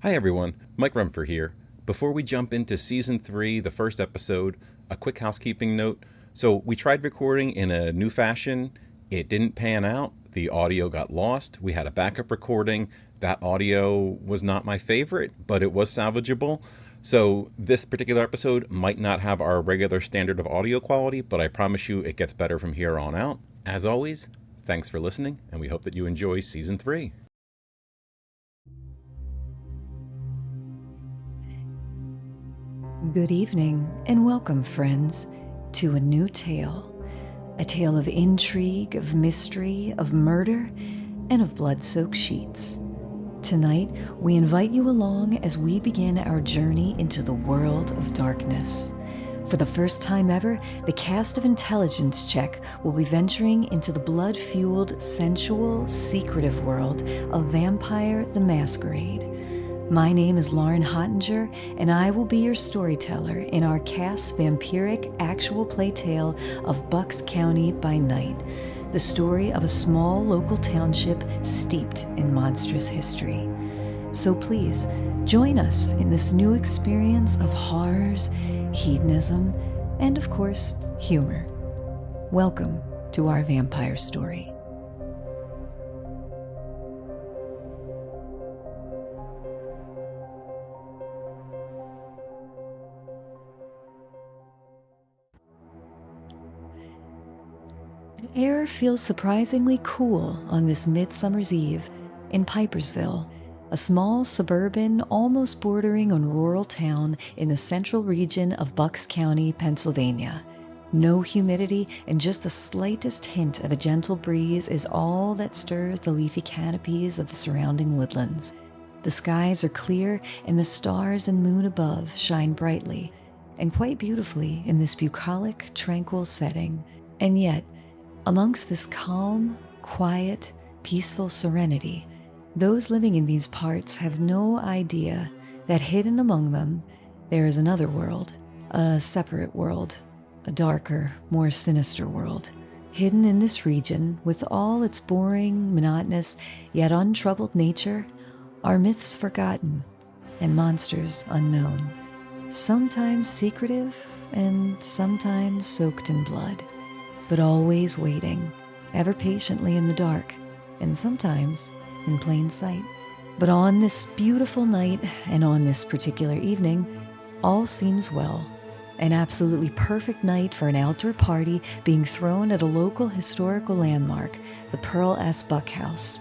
Hi everyone, Mike Rumfer here. Before we jump into Season 3, the first episode, a quick housekeeping note. So we tried recording in a new fashion. It didn't pan out. The audio got lost. We had a backup recording. That audio was not my favorite, but it was salvageable. So this particular episode might not have our regular standard of audio quality, but I promise you it gets better from here on out. As always, thanks for listening, and we hope that you enjoy Season 3. Good evening and welcome, friends, to a new tale. A tale of intrigue, of mystery, of murder, and of blood-soaked sheets. Tonight, we invite you along as we begin our journey into the world of darkness. For the first time ever, the cast of Intelligence Check will be venturing into the blood-fueled, sensual, secretive world of Vampire the Masquerade. My name is Lauren Hottinger, and I will be your storyteller in our cast's vampiric actual play tale of Bucks County by Night, the story of a small local township steeped in monstrous history. So please, join us in this new experience of horrors, hedonism, and of course, humor. Welcome to our vampire story. The air feels surprisingly cool on this midsummer's eve in Pipersville, a small suburban, almost bordering on rural town in the central region of Bucks County, Pennsylvania. No humidity and just the slightest hint of a gentle breeze is all that stirs the leafy canopies of the surrounding woodlands. The skies are clear and the stars and moon above shine brightly and quite beautifully in this bucolic, tranquil setting. And yet, amongst this calm, quiet, peaceful serenity, those living in these parts have no idea that hidden among them there is another world, a separate world, a darker, more sinister world. Hidden in this region, with all its boring, monotonous, yet untroubled nature, are myths forgotten and monsters unknown, sometimes secretive and sometimes soaked in blood, but always waiting, ever patiently in the dark, and sometimes in plain sight. But on this beautiful night, and on this particular evening, all seems well. An absolutely perfect night for an outdoor party being thrown at a local historical landmark, the Pearl S. Buck House.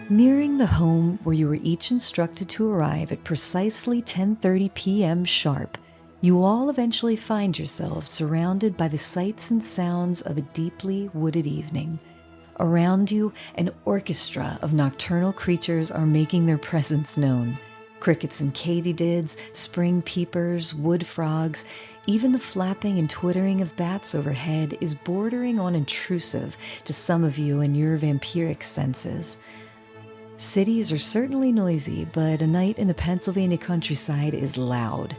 Nearing the home where you were each instructed to arrive at precisely 10:30 p.m. sharp, you all eventually find yourselves surrounded by the sights and sounds of a deeply wooded evening. Around you, an orchestra of nocturnal creatures are making their presence known. Crickets and katydids, spring peepers, wood frogs, even the flapping and twittering of bats overhead is bordering on intrusive to some of you and your vampiric senses. Cities are certainly noisy, but a night in the Pennsylvania countryside is loud.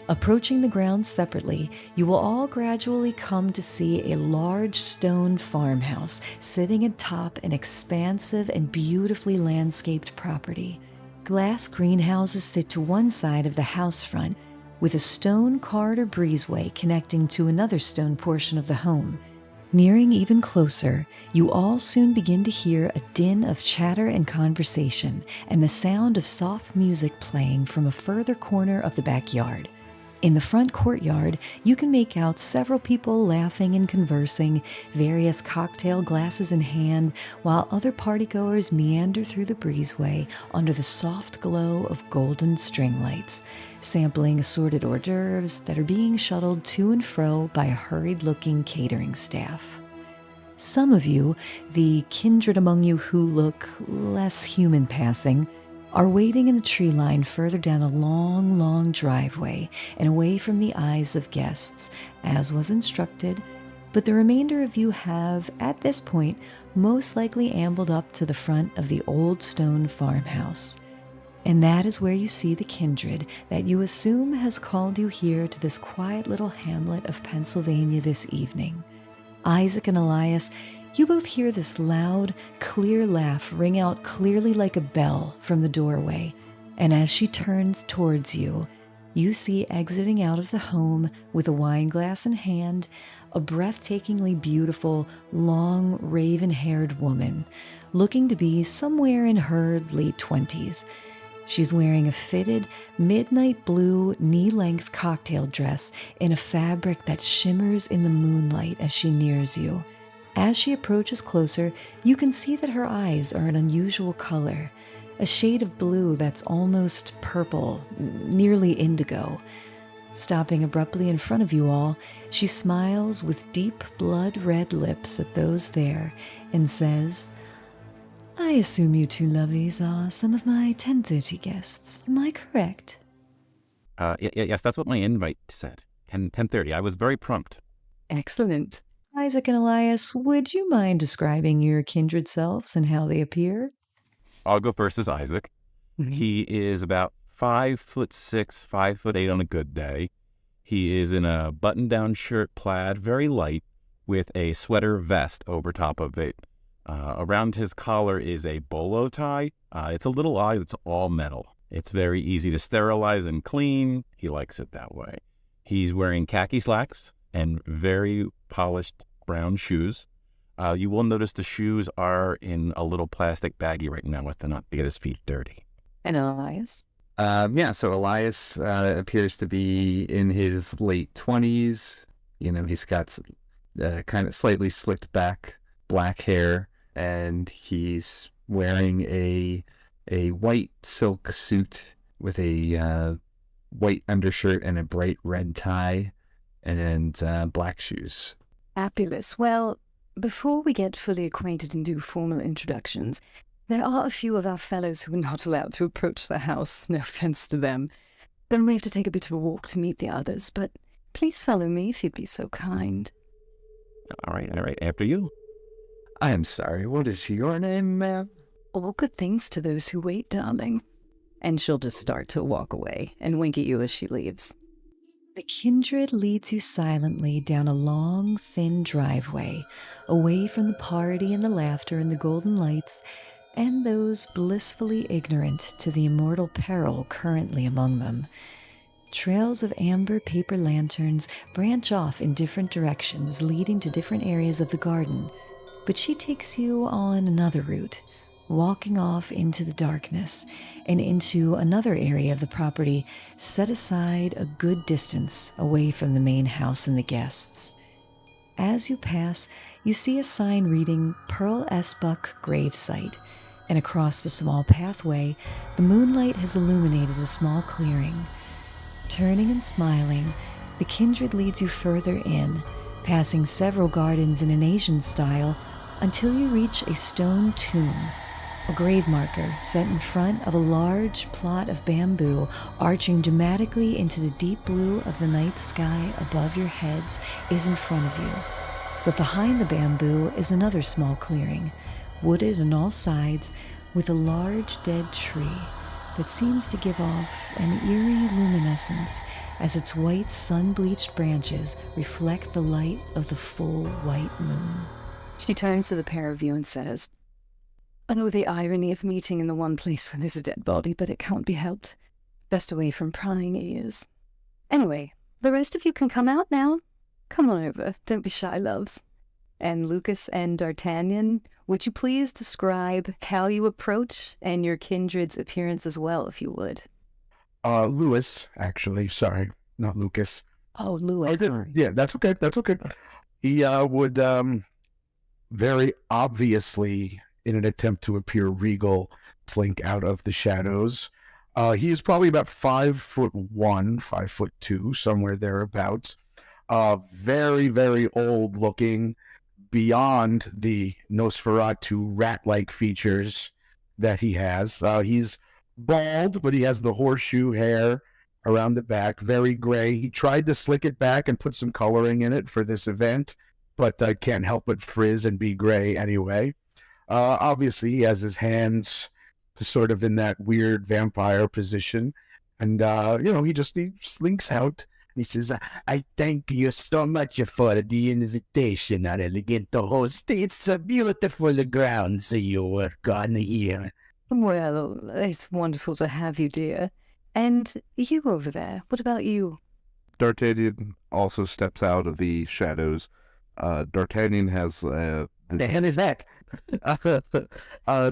Approaching the grounds separately, you will all gradually come to see a large stone farmhouse sitting atop an expansive and beautifully landscaped property. Glass greenhouses sit to one side of the house front, with a stone corridor breezeway connecting to another stone portion of the home. Nearing even closer, you all soon begin to hear a din of chatter and conversation, and the sound of soft music playing from a further corner of the backyard. In the front courtyard, you can make out several people laughing and conversing, various cocktail glasses in hand, while other partygoers meander through the breezeway under the soft glow of golden string lights, sampling assorted hors d'oeuvres that are being shuttled to and fro by a hurried-looking catering staff. Some of you, the kindred among you who look less human passing, are waiting in the tree line further down a long, long driveway and away from the eyes of guests, as was instructed, but the remainder of you have, at this point, most likely ambled up to the front of the old stone farmhouse. And that is where you see the kindred that you assume has called you here to this quiet little hamlet of Pennsylvania this evening. Isaac and Elias, you both hear this loud, clear laugh ring out clearly like a bell from the doorway, and as she turns towards you, you see exiting out of the home with a wine glass in hand a breathtakingly beautiful, long, raven-haired woman, looking to be somewhere in her late 20s. She's wearing a fitted, midnight blue, knee-length cocktail dress in a fabric that shimmers in the moonlight as she nears you. As she approaches closer, you can see that her eyes are an unusual color, a shade of blue that's almost purple, nearly indigo. Stopping abruptly in front of you all, she smiles with deep blood-red lips at those there and says, "I assume you two lovies are some of my 10:30 guests. Am I correct?" Yes, that's what my invite said. 10:30. I was very prompt. Excellent. Isaac and Elias, would you mind describing your kindred selves and how they appear? I'll go first as Isaac. Mm-hmm. He is about 5'6", 5'8" on a good day. He is in a button-down shirt plaid, very light, with a sweater vest over top of it. Around his collar is a bolo tie. It's a little odd. It's all metal. It's very easy to sterilize and clean. He likes it that way. He's wearing khaki slacks and very polished brown shoes. You will notice the shoes are in a little plastic baggie right now with not to get his feet dirty. And Elias? So Elias appears to be in his late 20s. He's got kind of slightly slicked back black hair, and he's wearing a white silk suit with a white undershirt and a bright red tie and black shoes. Fabulous. Well, before we get fully acquainted and do formal introductions, there are a few of our fellows who are not allowed to approach the house, no offense to them. Then we have to take a bit of a walk to meet the others, but please follow me if you'd be so kind. All right. After you. I am sorry, what is your name, ma'am? All good things to those who wait, darling. And she'll just start to walk away and wink at you as she leaves. The Kindred leads you silently down a long, thin driveway, away from the party and the laughter and the golden lights, and those blissfully ignorant to the immortal peril currently among them. Trails of amber paper lanterns branch off in different directions, leading to different areas of the garden, but she takes you on another route, walking off into the darkness and into another area of the property set aside a good distance away from the main house and the guests. As you pass, you see a sign reading Pearl S. Buck Gravesite, and across the small pathway, the moonlight has illuminated a small clearing. Turning and smiling, the Kindred leads you further in, passing several gardens in an Asian style until you reach a stone tomb. A grave marker set in front of a large plot of bamboo arching dramatically into the deep blue of the night sky above your heads is in front of you. But behind the bamboo is another small clearing, wooded on all sides with a large dead tree that seems to give off an eerie luminescence as its white sun-bleached branches reflect the light of the full white moon. She turns to the pair of you and says, "I know the irony of meeting in the one place where there's a dead body, but it can't be helped. Best away from prying ears. Anyway, the rest of you can come out now. Come on over, don't be shy, loves. And Lucas and D'Artagnan, would you please describe how you approach and your kindred's appearance as well, if you would?" Louis, actually, sorry, not Lucas. Oh, Louis. Yeah, that's okay. He would very obviously, in an attempt to appear regal, slink out of the shadows. He is probably about 5'1", 5'2", somewhere thereabouts. Very, very old looking, beyond the Nosferatu rat-like features that he has. He's bald, but he has the horseshoe hair around the back, very gray. He tried to slick it back and put some coloring in it for this event, but can't help but frizz and be gray anyway. Obviously, he has his hands sort of in that weird vampire position, and he slinks out. He says, "I thank you so much for the invitation, our elegant host. It's a beautiful grounds you work on here." Well, it's wonderful to have you, dear. And you over there, what about you? D'Artagnan also steps out of the shadows. D'Artagnan has The hell is that?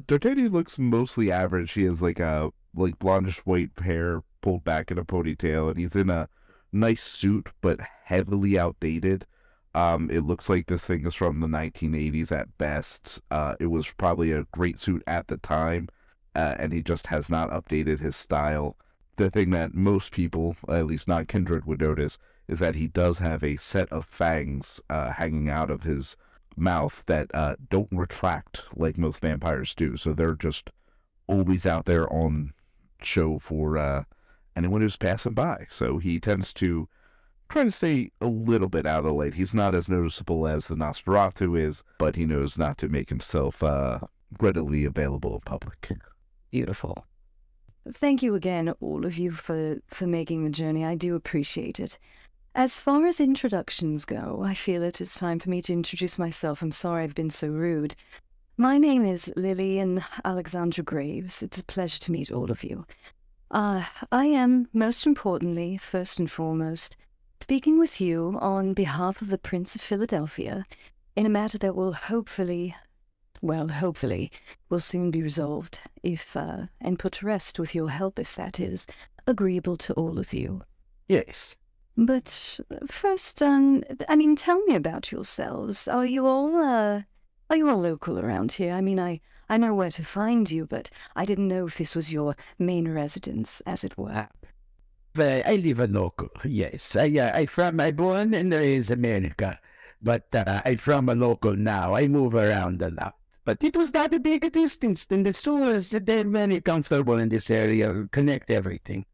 D'Artagnan looks mostly average. He has like blondish white hair pulled back in a ponytail, and he's in a nice suit, but heavily outdated. It looks like this thing is from the 1980s at best. It was probably a great suit at the time, and he just has not updated his style. The thing that most people, at least not Kindred, would notice is that he does have a set of fangs hanging out of his mouth that don't retract like most vampires do. So they're just always out there on show for anyone who's passing by. So he tends to try to stay a little bit out of the light. He's not as noticeable as the Nosferatu is, but he knows not to make himself readily available in public. Beautiful. Thank you again, all of you, for making the journey. I do appreciate it. As far as introductions go, I feel it is time for me to introduce myself. I'm sorry I've been so rude. My name is Lillian Alexandra Graves. It's a pleasure to meet all of you. I am, most importantly, first and foremost, speaking with you on behalf of the Prince of Philadelphia in a matter that will hopefully will soon be resolved and put to rest with your help, if that is agreeable to all of you. Yes. But first, tell me about yourselves. Are you all local around here? I know where to find you, but I didn't know if this was your main residence, as it were. I live a local, yes. I born and raised America, but I'm from a local now. I move around a lot. But it was not a big distance, and the stores, they're very comfortable in this area, connect everything.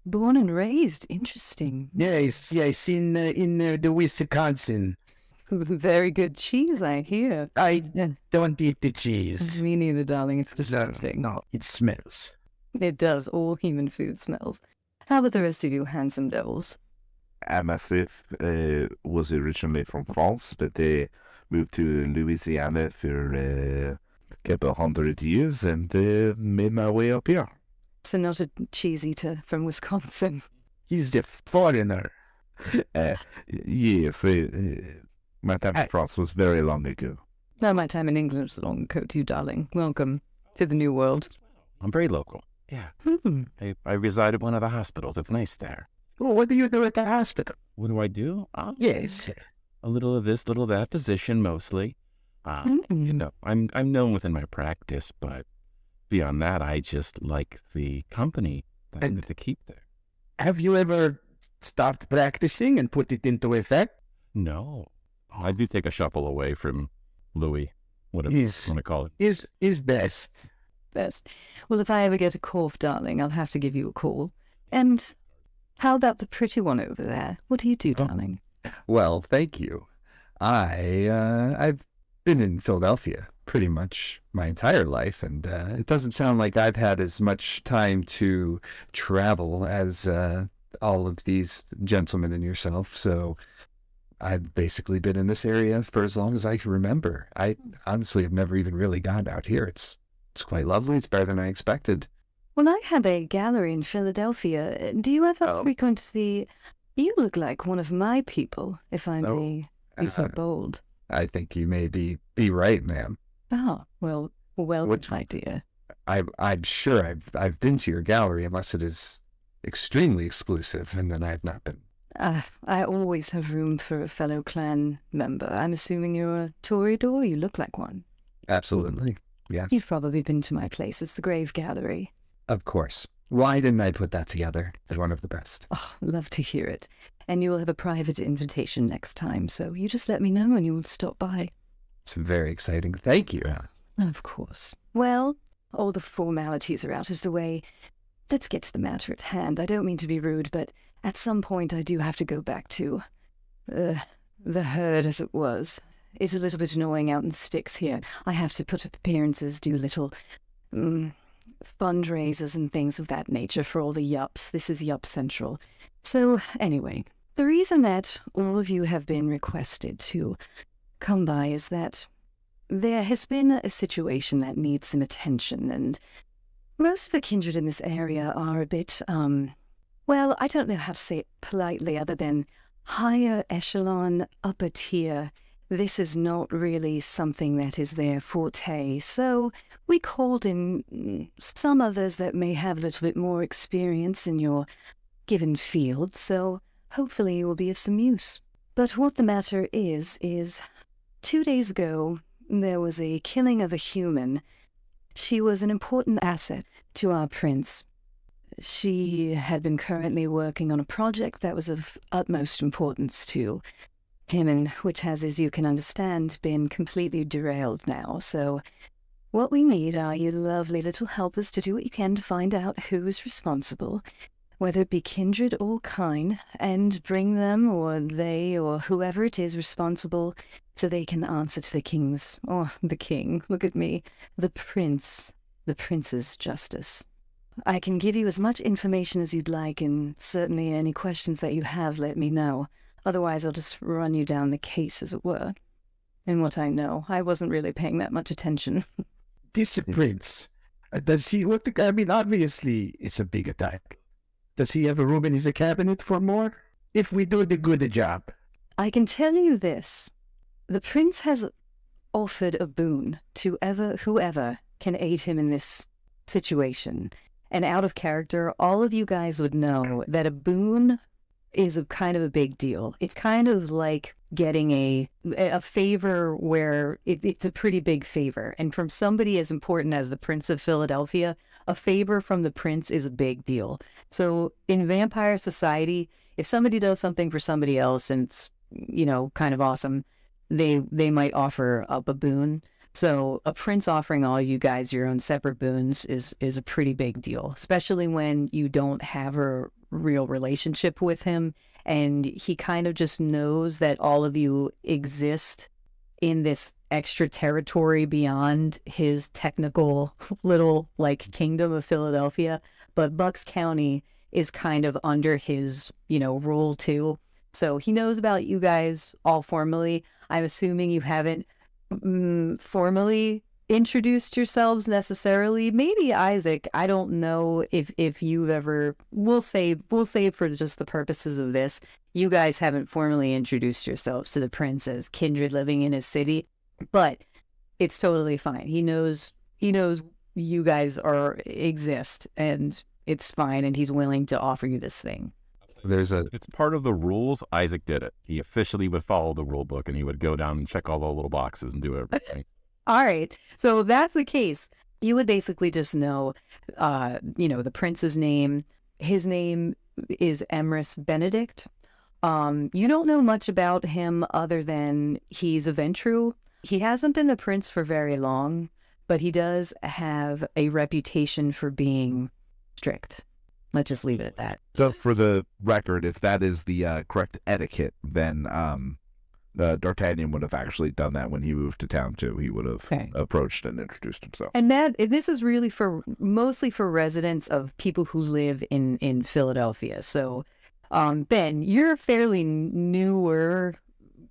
Born and raised, interesting. Yes, in the Wisconsin. Very good cheese, I hear. I don't eat the cheese. Me neither, darling. It's disgusting. No, it smells. It does. All human food smells. How about the rest of you handsome devils? Amathith was originally from France, but they moved to Louisiana for a couple 100 years and made my way up here. So not a cheese eater from Wisconsin. He's the foreigner. Yes, my time in France was very long ago. No, my time in England was long ago too, darling. Welcome to the new world. I'm very local. Yeah. I reside at one of the hospitals. It's nice there. Well, what do you do at the hospital? What do I do? Yes. A little of this, little of that, physician mostly. I'm known within my practice, but beyond that, I just like the company that I get to keep there. Have you ever stopped practicing and put it into effect? No. I do take a shuffle away from Louis, whatever you want to call it. Is best. Best. Well, if I ever get a cough, darling, I'll have to give you a call. And how about the pretty one over there? What do you do, darling? Well, thank you. I've been in Philadelphia pretty much my entire life, and it doesn't sound like I've had as much time to travel as all of these gentlemen and yourself, so I've basically been in this area for as long as I can remember. I honestly have never even really gone out here. It's quite lovely. It's better than I expected. Well, I have a gallery in Philadelphia. Do you ever frequent the... You look like one of my people, if I may be so bold. I think you may be right, ma'am. Oh, well, my dear. I'm sure I've been to your gallery, unless it is extremely exclusive, and then I've not been. I always have room for a fellow clan member. I'm assuming you're a Toreador? You look like one. Absolutely, yes. You've probably been to my place. It's the Grave Gallery. Of course. Why didn't I put that together? It's one of the best. Oh, love to hear it. And you will have a private invitation next time, so you just let me know and you will stop by. It's very exciting. Thank you. Of course. Well, all the formalities are out of the way. Let's get to the matter at hand. I don't mean to be rude, but at some point I do have to go back to the herd as it was. It's a little bit annoying out in the sticks here. I have to put up appearances, do little fundraisers and things of that nature for all the yups. This is Yup Central. So anyway, the reason that all of you have been requested to come by is that there has been a situation that needs some attention, and Most of the kindred in this area are a bit, well, I don't know how to say it politely other than higher echelon, upper tier. This is not really something that is their forte, so we called in some others that may have a little bit more experience in your given field, so hopefully it will be of some use. But what the matter is 2 days ago, there was a killing of a human. She was an important asset to our prince. She had been currently working on a project that was of utmost importance to him, and which has, as you can understand, been completely derailed now. So what we need are you lovely little helpers to do what you can to find out who is responsible, whether it be kindred or kine, and bring them or they or whoever it is responsible so they can answer to the king's, or the king, look at me, the prince's justice. I can give you as much information as you'd like, and certainly any questions that you have, let me know. Otherwise, I'll just run you down the case, as it were. And what I know, I wasn't really paying that much attention. This prince, does he, I mean, obviously, it's a big attack. Does he have a room in his cabinet for more? If we do the good job. I can tell you this. The prince has offered a boon to whoever can aid him in this situation. And out of character, all of you guys would know that a boon is a kind of a big deal. It's kind of like getting a favor where it's a pretty big favor. And from somebody as important as the Prince of Philadelphia, a favor from the prince is a big deal. So in vampire society, if somebody does something for somebody else and it's, kind of awesome, they might offer up a boon. So a prince offering all you guys your own separate boons is a pretty big deal, especially when you don't have a real relationship with him and he kind of just knows that all of you exist in this extra territory beyond his technical little kingdom of Philadelphia. But Bucks County is kind of under his, rule too. So he knows about you guys all formally. I'm assuming you haven't formally introduced yourselves necessarily. Maybe Isaac, I don't know if you've ever, we'll say for just the purposes of this, you guys haven't formally introduced yourselves to the prince as kindred living in his city, but it's totally fine. He knows you guys exist and it's fine, and he's willing to offer you this thing. If it's part of the rules, Isaac did it. He officially would follow the rule book, and he would go down and check all the little boxes and do everything. All right. So if that's the case, you would basically just know, the prince's name. His name is Emrys Benedict. You don't know much about him other than he's a Ventru. He hasn't been the prince for very long, but he does have a reputation for being strict. Let's just leave it at that. So for the record, if that is the correct etiquette, then D'Artagnan would have actually done that when he moved to town too. He would have approached and introduced himself. And this is really mostly for residents of people who live in Philadelphia. So, Ben, you're a fairly newer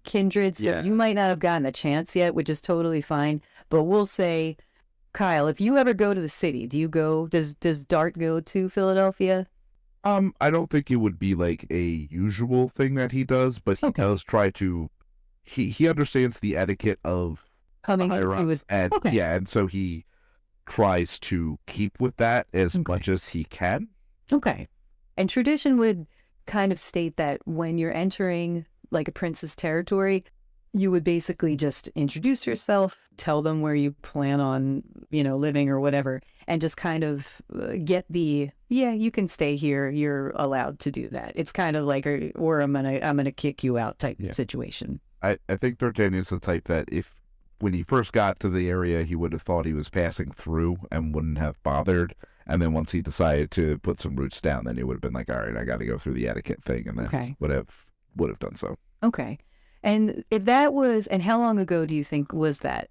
kindred, so you might not have gotten a chance yet, which is totally fine. But we'll say, Kyle, if you ever go to the city, does Dart go to Philadelphia? I don't think it would be like a usual thing that he does, but he does try to. He understands the etiquette of coming to his and so he tries to keep with that as much as he can. Okay, and tradition would kind of state that when you're entering like a prince's territory, you would basically just introduce yourself, tell them where you plan on, living or whatever, and just kind of get you can stay here. You're allowed to do that. It's kind of like, or I'm gonna kick you out type situation. I think D'Artagnan's the type that when he first got to the area, he would have thought he was passing through and wouldn't have bothered. And then once he decided to put some roots down, then he would have been like, all right, I got to go through the etiquette thing, and then would have done so. Okay. And if that was, and how long ago do you think was that?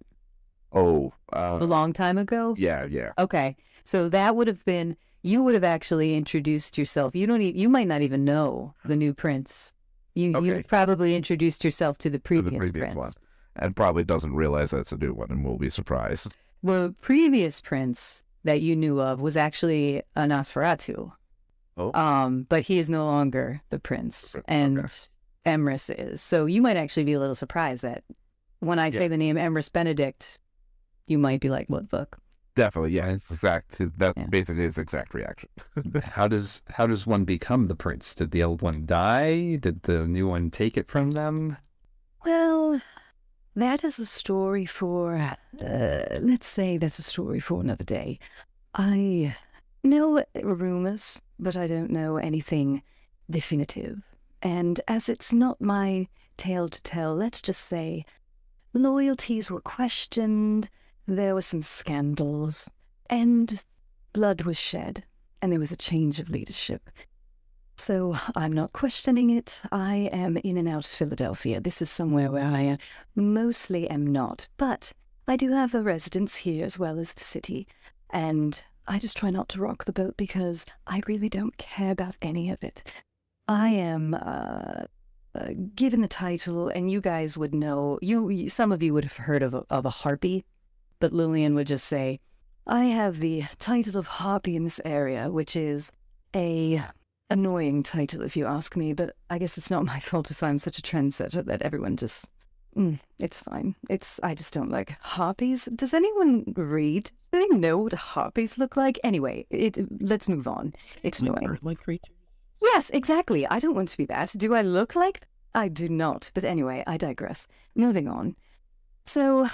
A long time ago? Yeah. Okay. So that would have been, you would have actually introduced yourself. You might not even know the new prince. You've probably introduced yourself to the previous prince. One. And probably doesn't realize that's a new one and will be surprised. The previous prince that you knew of was actually a Nosferatu. But he is no longer the prince, and Emrys is. So you might actually be a little surprised that when I say the name Emrys Benedict, you might be like, what the fuck? Definitely, yeah. It's exact. That's basically his exact reaction. How does one become the prince? Did the old one die? Did the new one take it from them? Well, that is a story for, let's say that's a story for another day. I know rumors, but I don't know anything definitive. And as it's not my tale to tell, let's just say loyalties were questioned, there were some scandals, and blood was shed, and there was a change of leadership. So I'm not questioning it. I am in and out of Philadelphia. This is somewhere where I mostly am not, but I do have a residence here as well as the city, and I just try not to rock the boat because I really don't care about any of it. I am given the title, and you guys would know, some of you would have heard of a harpy, but Lillian would just say, I have the title of harpy in this area, which is a annoying title if you ask me, but I guess it's not my fault if I'm such a trendsetter that everyone just, it's fine. I just don't like harpies. Does anyone read? Do they know what harpies look like? Anyway, let's move on. It's annoying. Like creatures? Yes, exactly. I don't want to be that. Do I look like? I do not. But anyway, I digress. Moving on. So,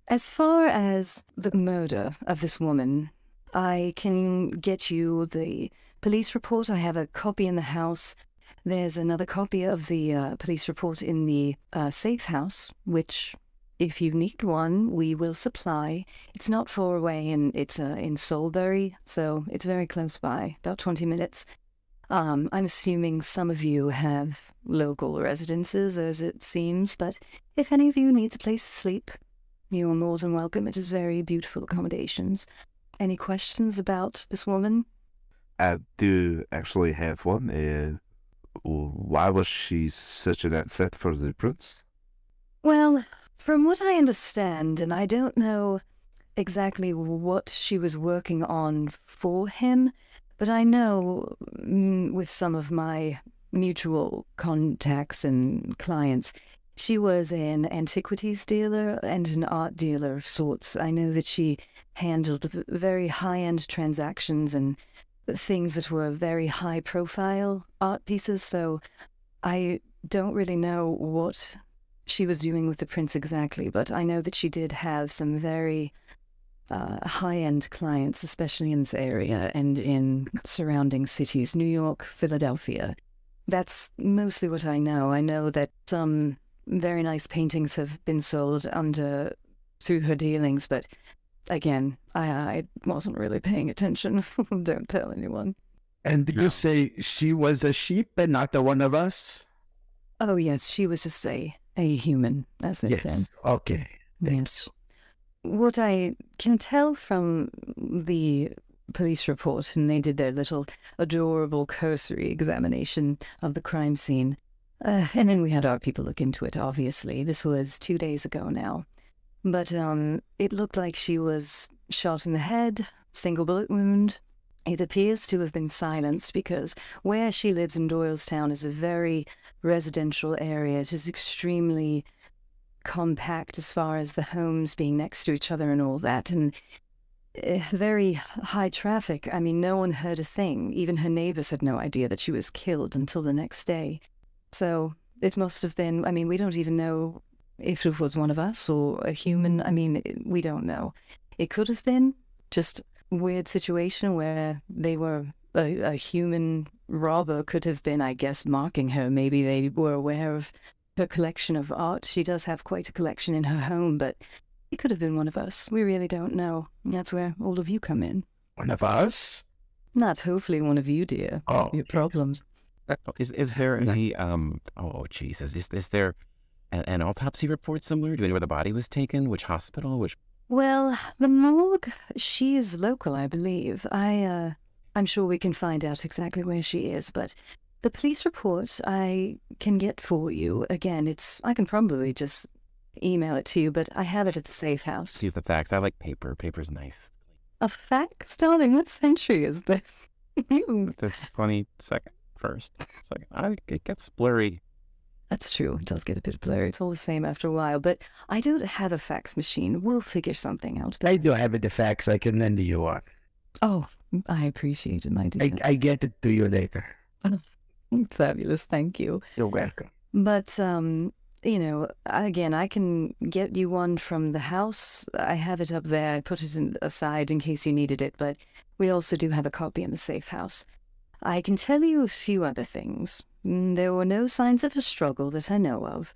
as far as the murder of this woman, I can get you the police report. I have a copy in the house. There's another copy of the police report in the safe house, which, if you need one, we will supply. It's not far away, and it's in Solbury, so it's very close by, about 20 minutes. I'm assuming some of you have local residences, as it seems, but if any of you needs a place to sleep, you are more than welcome. It is very beautiful accommodations. Any questions about this woman? I do actually have one. Why was she such an asset for the prince? Well, from what I understand, and I don't know exactly what she was working on for him, but I know with some of my mutual contacts and clients, she was an antiquities dealer and an art dealer of sorts. I know that she handled very high-end transactions and things that were very high-profile art pieces, so I don't really know what she was doing with the prince exactly, but I know that she did have some very high-end clients, especially in this area and in surrounding cities, New York, Philadelphia. That's mostly what I know. I know that some very nice paintings have been sold through her dealings, but again, I wasn't really paying attention. Don't tell anyone. And did you say she was a sheep and not the one of us? Oh yes, she was just a human, as they said. Okay. Yes. What I can tell from the police report, and they did their little adorable cursory examination of the crime scene, and then we had our people look into it, obviously. This was 2 days ago now. But it looked like she was shot in the head, single bullet wound. It appears to have been silenced because where she lives in Doylestown is a very residential area. It is extremely compact as far as the homes being next to each other and all that, and very high traffic. I mean, no one heard a thing. Even her neighbors had no idea that she was killed until the next day. So it must have been, I mean, we don't even know if it was one of us or a human. I mean, we don't know. It could have been just a weird situation where they were, a human robber could have been, I guess, marking her. Maybe they were aware of her collection of art. She does have quite a collection in her home, but it could have been one of us. We really don't know. And that's where all of you come in. One of us? Not hopefully one of you, dear. Oh, your problems. Is there any oh Jesus, is there an autopsy report somewhere? Do you know where the body was taken? Which hospital? Well, the morgue, she is local, I believe. I'm sure we can find out exactly where she is, but the police report I can get for you. Again, I can probably just email it to you, but I have it at the safe house. Use the fax. I like paper. Paper's nice. A fax, darling? What century is this? The 22nd, first, second. It gets blurry. That's true. It does get a bit blurry. It's all the same after a while. But I don't have a fax machine. We'll figure something out. I do have a fax I can lend to you on. Oh, I appreciate it, my dear. I get it to you later. Fabulous. Thank you. You're welcome. But, again, I can get you one from the house. I have it up there. I put it aside in case you needed it, but we also do have a copy in the safe house. I can tell you a few other things. There were no signs of a struggle that I know of.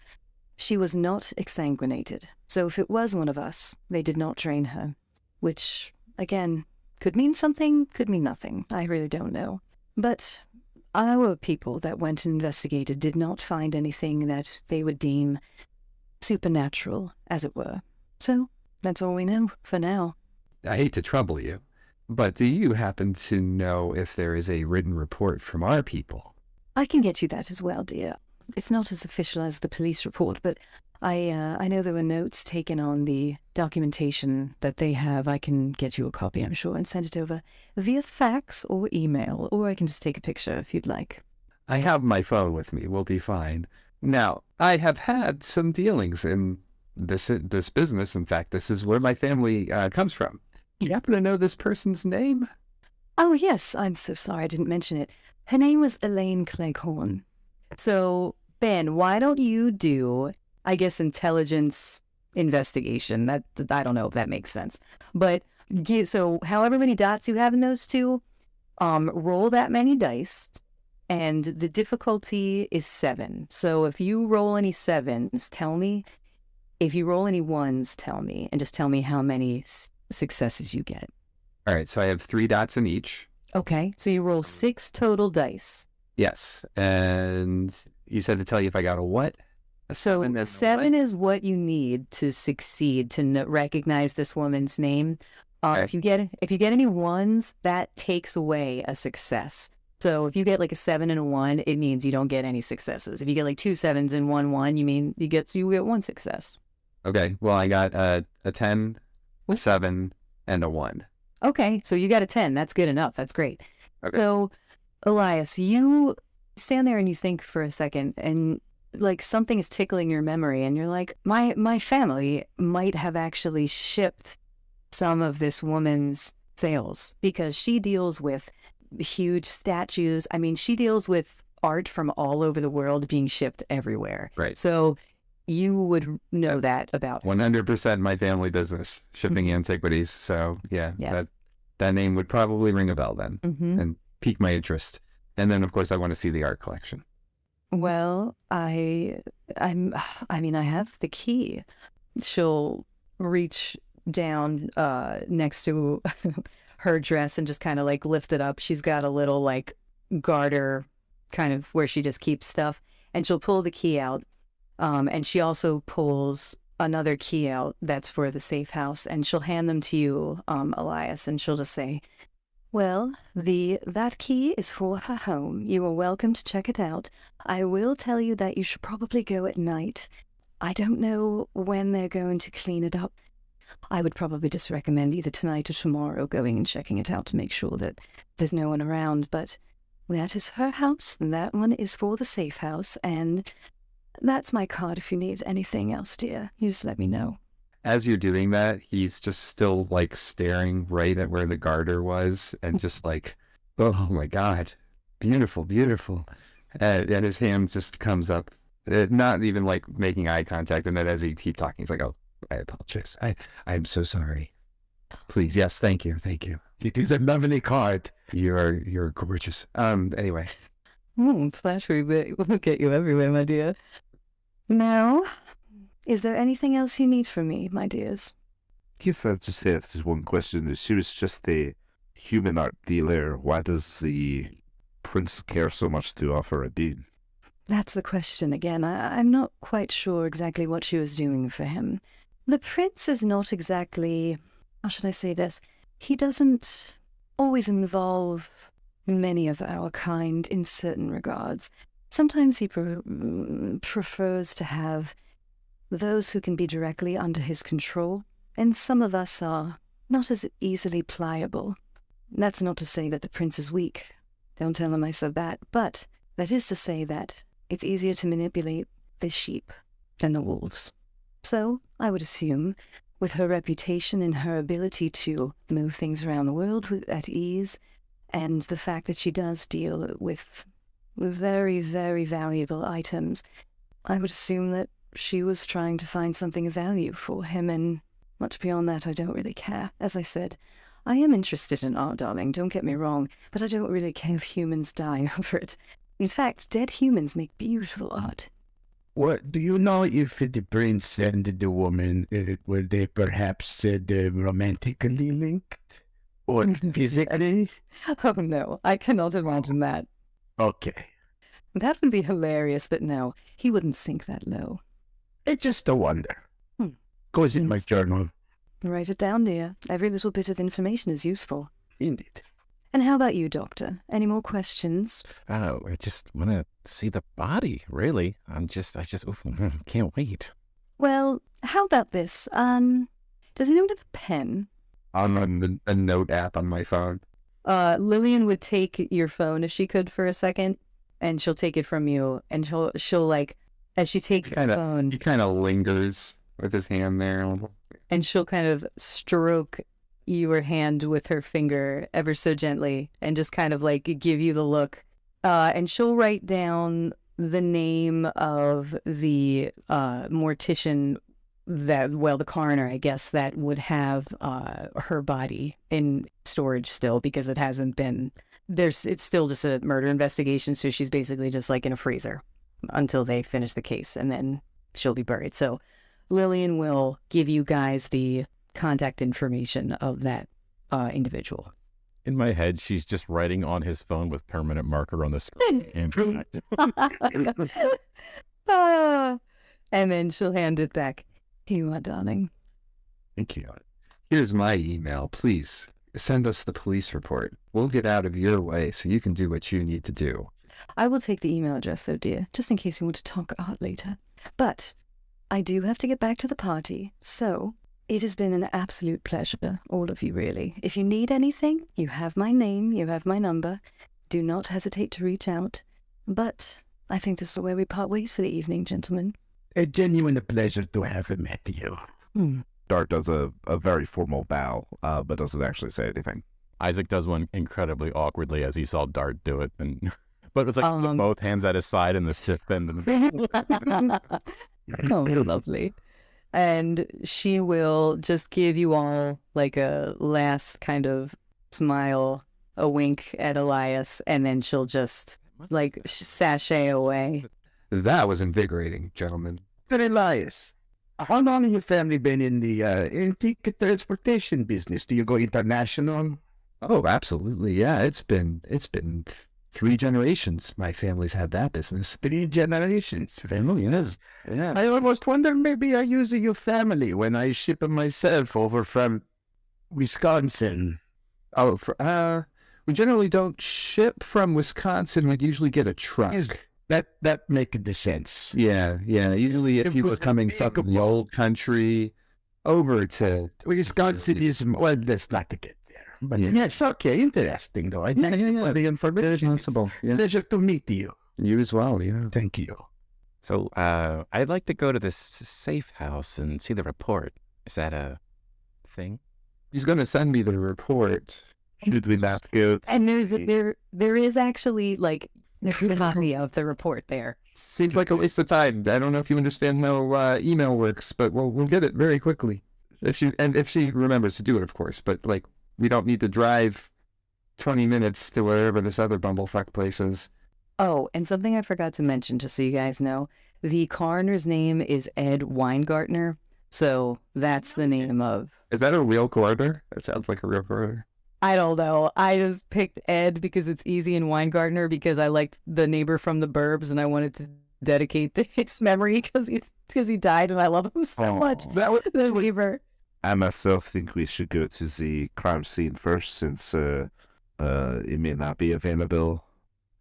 She was not exsanguinated, so if it was one of us, they did not drain her. Which, again, could mean something, could mean nothing. I really don't know. But our people that went and investigated did not find anything that they would deem supernatural, as it were. So, that's all we know for now. I hate to trouble you, but do you happen to know if there is a written report from our people? I can get you that as well, dear. It's not as official as the police report, but I know there were notes taken on the documentation that they have. I can get you a copy, I'm sure, and send it over via fax or email, or I can just take a picture if you'd like. I have my phone with me. We'll be fine. Now, I have had some dealings in this business. In fact, this is where my family comes from. You happen to know this person's name? Oh, yes. I'm so sorry I didn't mention it. Her name was Elaine Cleghorn. So, Ben, why don't you do, I guess, intelligence investigation? That I don't know if that makes sense. But, so however many dots you have in those two, roll that many dice, and the difficulty is 7. So if you roll any 7s, tell me. If you roll any 1s, tell me. And just tell me how many successes you get. All right, so I have 3 dots in each. Okay, so you roll 6 total dice. Yes, and you said to tell you if I got a what? So 7 is what you need to succeed, to recognize this woman's name. Okay. If you get any 1s, that takes away a success. So if you get like a 7 and a 1, it means you don't get any successes. If you get like 2 7s and 1 1, you get 1 success. Okay, well, I got a 10, a 7, and a 1. Okay, so you got a 10. That's good enough. That's great. Okay. So, Elias, you stand there and you think for a second, and like something is tickling your memory, and you're like, my family might have actually shipped some of this woman's sales, because she deals with huge statues. I mean, she deals with art from all over the world being shipped everywhere. Right. So you would know that about her. 100% my family business, shipping antiquities. So yeah, that name would probably ring a bell then and pique my interest. And then, of course, I want to see the art collection. Well, I have the key. She'll reach down next to her dress and just kind of like lift it up. She's got a little like garter kind of where she just keeps stuff, and she'll pull the key out. And she also pulls another key out that's for the safe house, and she'll hand them to you, Elias, and she'll just say, well, that key is for her home. You are welcome to check it out. I will tell you that you should probably go at night. I don't know when they're going to clean it up. I would probably just recommend either tonight or tomorrow going and checking it out to make sure that there's no one around. But that is her house, and that one is for the safe house, and that's my card if you need anything else, dear. You just let me know. As you're doing that, he's just still like staring right at where the garter was and just like, oh my God, beautiful, beautiful. And his hand just comes up, not even like making eye contact. And then as he keeps talking, he's like, oh, I apologize. I'm so sorry. Please. Yes. Thank you. Thank you. It is a lovely card. You're gorgeous. Anyway. Flattery, but we'll get you everywhere, my dear. Now, is there anything else you need from me, my dears? Yes, I just have this one question. If she was just a human art dealer, why does the prince care so much to offer a deal? That's the question again. I'm not quite sure exactly what she was doing for him. The prince is not exactly, how should I say this? He doesn't always involve many of our kind in certain regards. Sometimes he prefers to have those who can be directly under his control, and some of us are not as easily pliable. That's not to say that the prince is weak. Don't tell him I said that. But that is to say that it's easier to manipulate the sheep than the wolves. So, I would assume, with her reputation and her ability to move things around the world at ease, and the fact that she does deal with very, very valuable items, I would assume that she was trying to find something of value for him, and much beyond that I don't really care. As I said, I am interested in art, darling, don't get me wrong, but I don't really care if humans die over it. In fact, dead humans make beautiful art. What do you know if the prince and the woman were they perhaps romantically linked or physically? Oh no, I cannot imagine that. Okay, That would be hilarious, but no, he wouldn't sink that low. it's just a wonder. Hmm. Goes in my Yes. journal. Write it down, dear. Every little bit of information is useful. Indeed. And how about you, Doctor? Any more questions? Oh, I just want to see the body, really. I just oof, can't wait. Well, how about this? Does anyone have a pen? I'm on the note app on my phone. Lillian would take your phone if she could for a second, and she'll take it from you, and she'll like, as she takes the phone, He kind of lingers with his hand there. and she'll kind of stroke your hand with her finger ever so gently and just kind of like give you the look. And she'll write down the name of the mortician the coroner, I guess, that would have her body in storage still, because it hasn't been, it's still just a murder investigation, so she's basically just like in a freezer until they finish the case, and then she'll be buried. So Lillian will give you guys the contact information of that individual. In my head, she's just writing on his phone with permanent marker on the screen. And then she'll hand it back. Here you are, darling. Thank you. Here's my email. Please send us the police report. We'll get out of your way so you can do what you need to do. I will take the email address, though, dear, just in case you want to talk art later. But I do have to get back to the party, so it has been an absolute pleasure, all of you, really. If you need anything, you have my name, you have my number. Do not hesitate to reach out. But I think this is where we part ways for the evening, gentlemen. A genuine pleasure to have met you. Dart does a very formal bow, but doesn't actually say anything. Isaac does one incredibly awkwardly as he saw Dart do it, but it's like with both hands at his side and the ship and Oh, lovely. And she will just give you all like a last kind of smile, a wink at Elias, and then she'll just like sashay away. That was invigorating, gentlemen. Sir Elias, how long have your family been in the antique transportation business? Do you go international? Oh, absolutely. Yeah, it's been 3 generations. My family's had that business. 3 generations. Oh, yes. Yeah. I almost wonder maybe I use your family when I ship myself over from Wisconsin. Oh, we generally don't ship from Wisconsin. We usually get a truck. That makes the sense. Yeah. Usually if you were coming from the old country over to... Wisconsin is, well, let's not get there. But yes, okay, interesting though. I thank you for the information. Possible. Yeah. Pleasure to meet you. You as well, yeah. Thank you. So, I'd like to go to this safe house and see the report. Is that a thing? He's going to send me the report. Should we not go? And there is actually like there's a copy of the report there. Seems like a waste of time. I don't know if you understand how email works, but we'll get it very quickly. If she remembers to do it, of course. But like, we don't need to drive 20 minutes to wherever this other bumblefuck place is. Oh, and something I forgot to mention, just so you guys know, the coroner's name is Ed Weingartner, so that's the name of... Is that a real coroner? That sounds like a real coroner. I don't know. I just picked Ed because it's easy, and Weingartner because I liked the neighbor from the Burbs, and I wanted to dedicate to his memory because he died, and I love him so much. That was The neighbor. I myself think we should go to the crime scene first, since it may not be available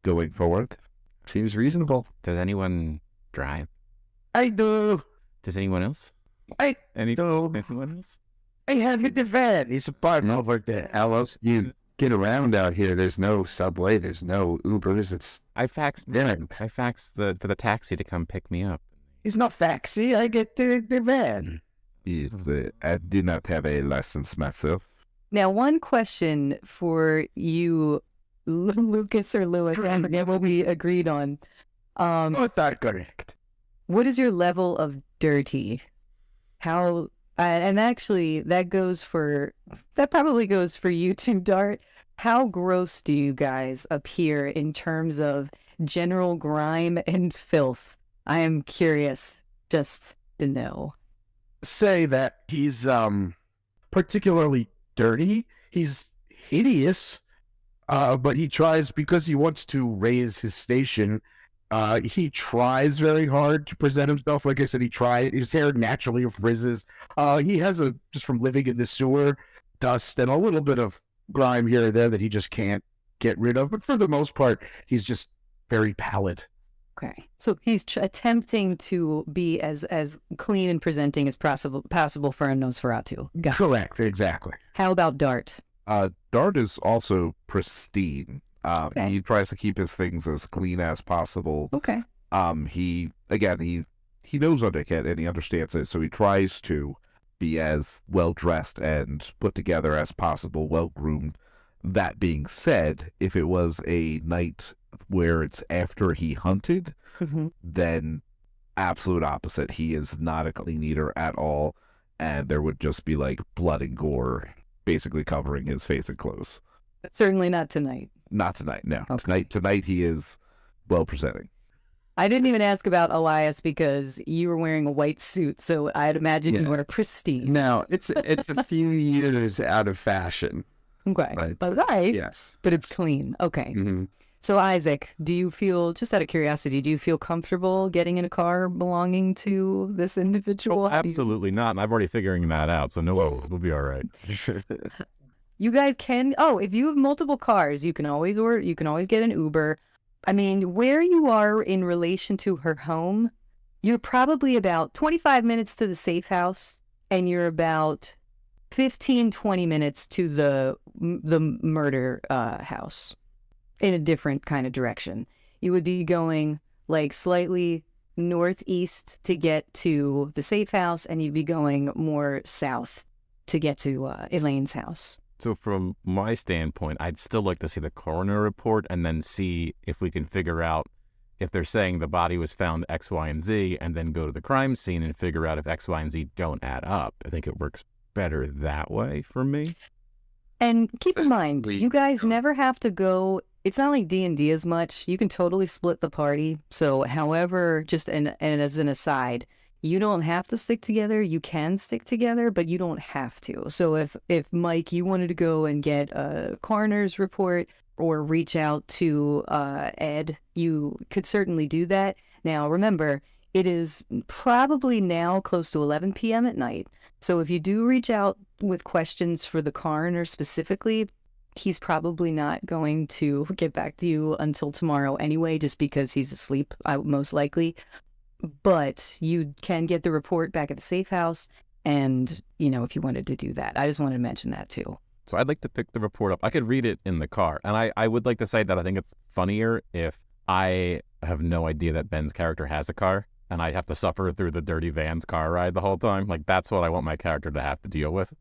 going forward. Seems reasonable. Does anyone drive? I do. Does anyone else? I Anyone else? I have the van. He's a partner over there. How else do you get around out here? There's no subway. There's no Ubers. It's I faxed for the taxi to come pick me up. He's not faxi. I get the van. Yes, I do not have a license myself. Now, one question for you, Lucas or Lewis, I forget what we agreed on. Not that correct. What is your level of dirty? How, and actually, that probably goes for you too, Dart. How gross do you guys appear in terms of general grime and filth? I am curious just to know. Say that he's particularly dirty. He's hideous, but he tries, because he wants to raise his station. He tries very hard to present himself. Like I said, his hair naturally frizzes. He has just from living in the sewer, dust and a little bit of grime here or there that he just can't get rid of. But for the most part, he's just very pallid. Okay, so he's attempting to be as clean and presenting as possible for a Nosferatu. Got it. Correct, exactly. How about Dart? Dart is also pristine. Okay. He tries to keep his things as clean as possible. Okay. He knows etiquette and he understands it, so he tries to be as well dressed and put together as possible, well groomed. That being said, if it was a night where it's after he hunted, then absolute opposite. He is not a clean eater at all, and there would just be like blood and gore basically covering his face and clothes. Certainly not tonight. Not tonight, no. Okay. Tonight he is well presenting. I didn't even ask about Elias because you were wearing a white suit, so I'd imagine you were pristine. no. It's a few years out of fashion. Okay, Right. but all right. Yes, But it's clean. Okay. Mhm. So Isaac, do you feel, just out of curiosity, do you feel comfortable getting in a car belonging to this individual? How do you- Absolutely not. And I'm already figuring that out, so no worries. We'll be all right. You guys can. Oh, if you have multiple cars, you can always get an Uber. I mean, where you are in relation to her home, you're probably about 25 minutes to the safe house, and you're about 15-20 minutes to the murder house in a different kind of direction. You would be going like slightly northeast to get to the safe house, and you'd be going more south to get to Elaine's house. So from my standpoint, I'd still like to see the coroner report and then see if we can figure out if they're saying the body was found X, Y, and Z, and then go to the crime scene and figure out if X, Y, and Z don't add up. I think it works better that way for me. And keep in mind, you guys never have to go. It's not like D&D as much. You can totally split the party. So however, just and as an aside, you don't have to stick together. You can stick together, but you don't have to. So if Mike, you wanted to go and get a coroner's report or reach out to Ed, you could certainly do that. Now, remember, it is probably now close to 11 p.m. at night. So if you do reach out with questions for the coroner specifically, he's probably not going to get back to you until tomorrow anyway, just because he's asleep, most likely. But you can get the report back at the safe house, and, if you wanted to do that. I just wanted to mention that, too. So I'd like to pick the report up. I could read it in the car. And I would like to say that I think it's funnier if I have no idea that Ben's character has a car, and I have to suffer through the dirty van's car ride the whole time. Like, that's what I want my character to have to deal with.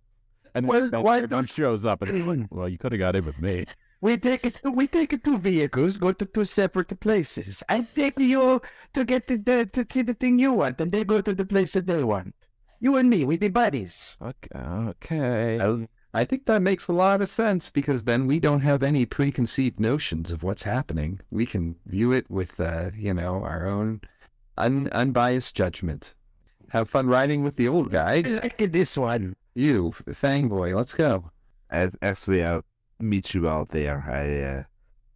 And Well, then why Ben shows up and, well, you could have got in with me. We take two vehicles, go to two separate places. I take you to get to see the thing you want, and they go to the place that they want. You and me, we be buddies. Okay. I think that makes a lot of sense, because then we don't have any preconceived notions of what's happening. We can view it with, our own unbiased judgment. Have fun riding with the old guy. Look at this one. You, Fang Boy, let's go. Actually, I'll meet you out there.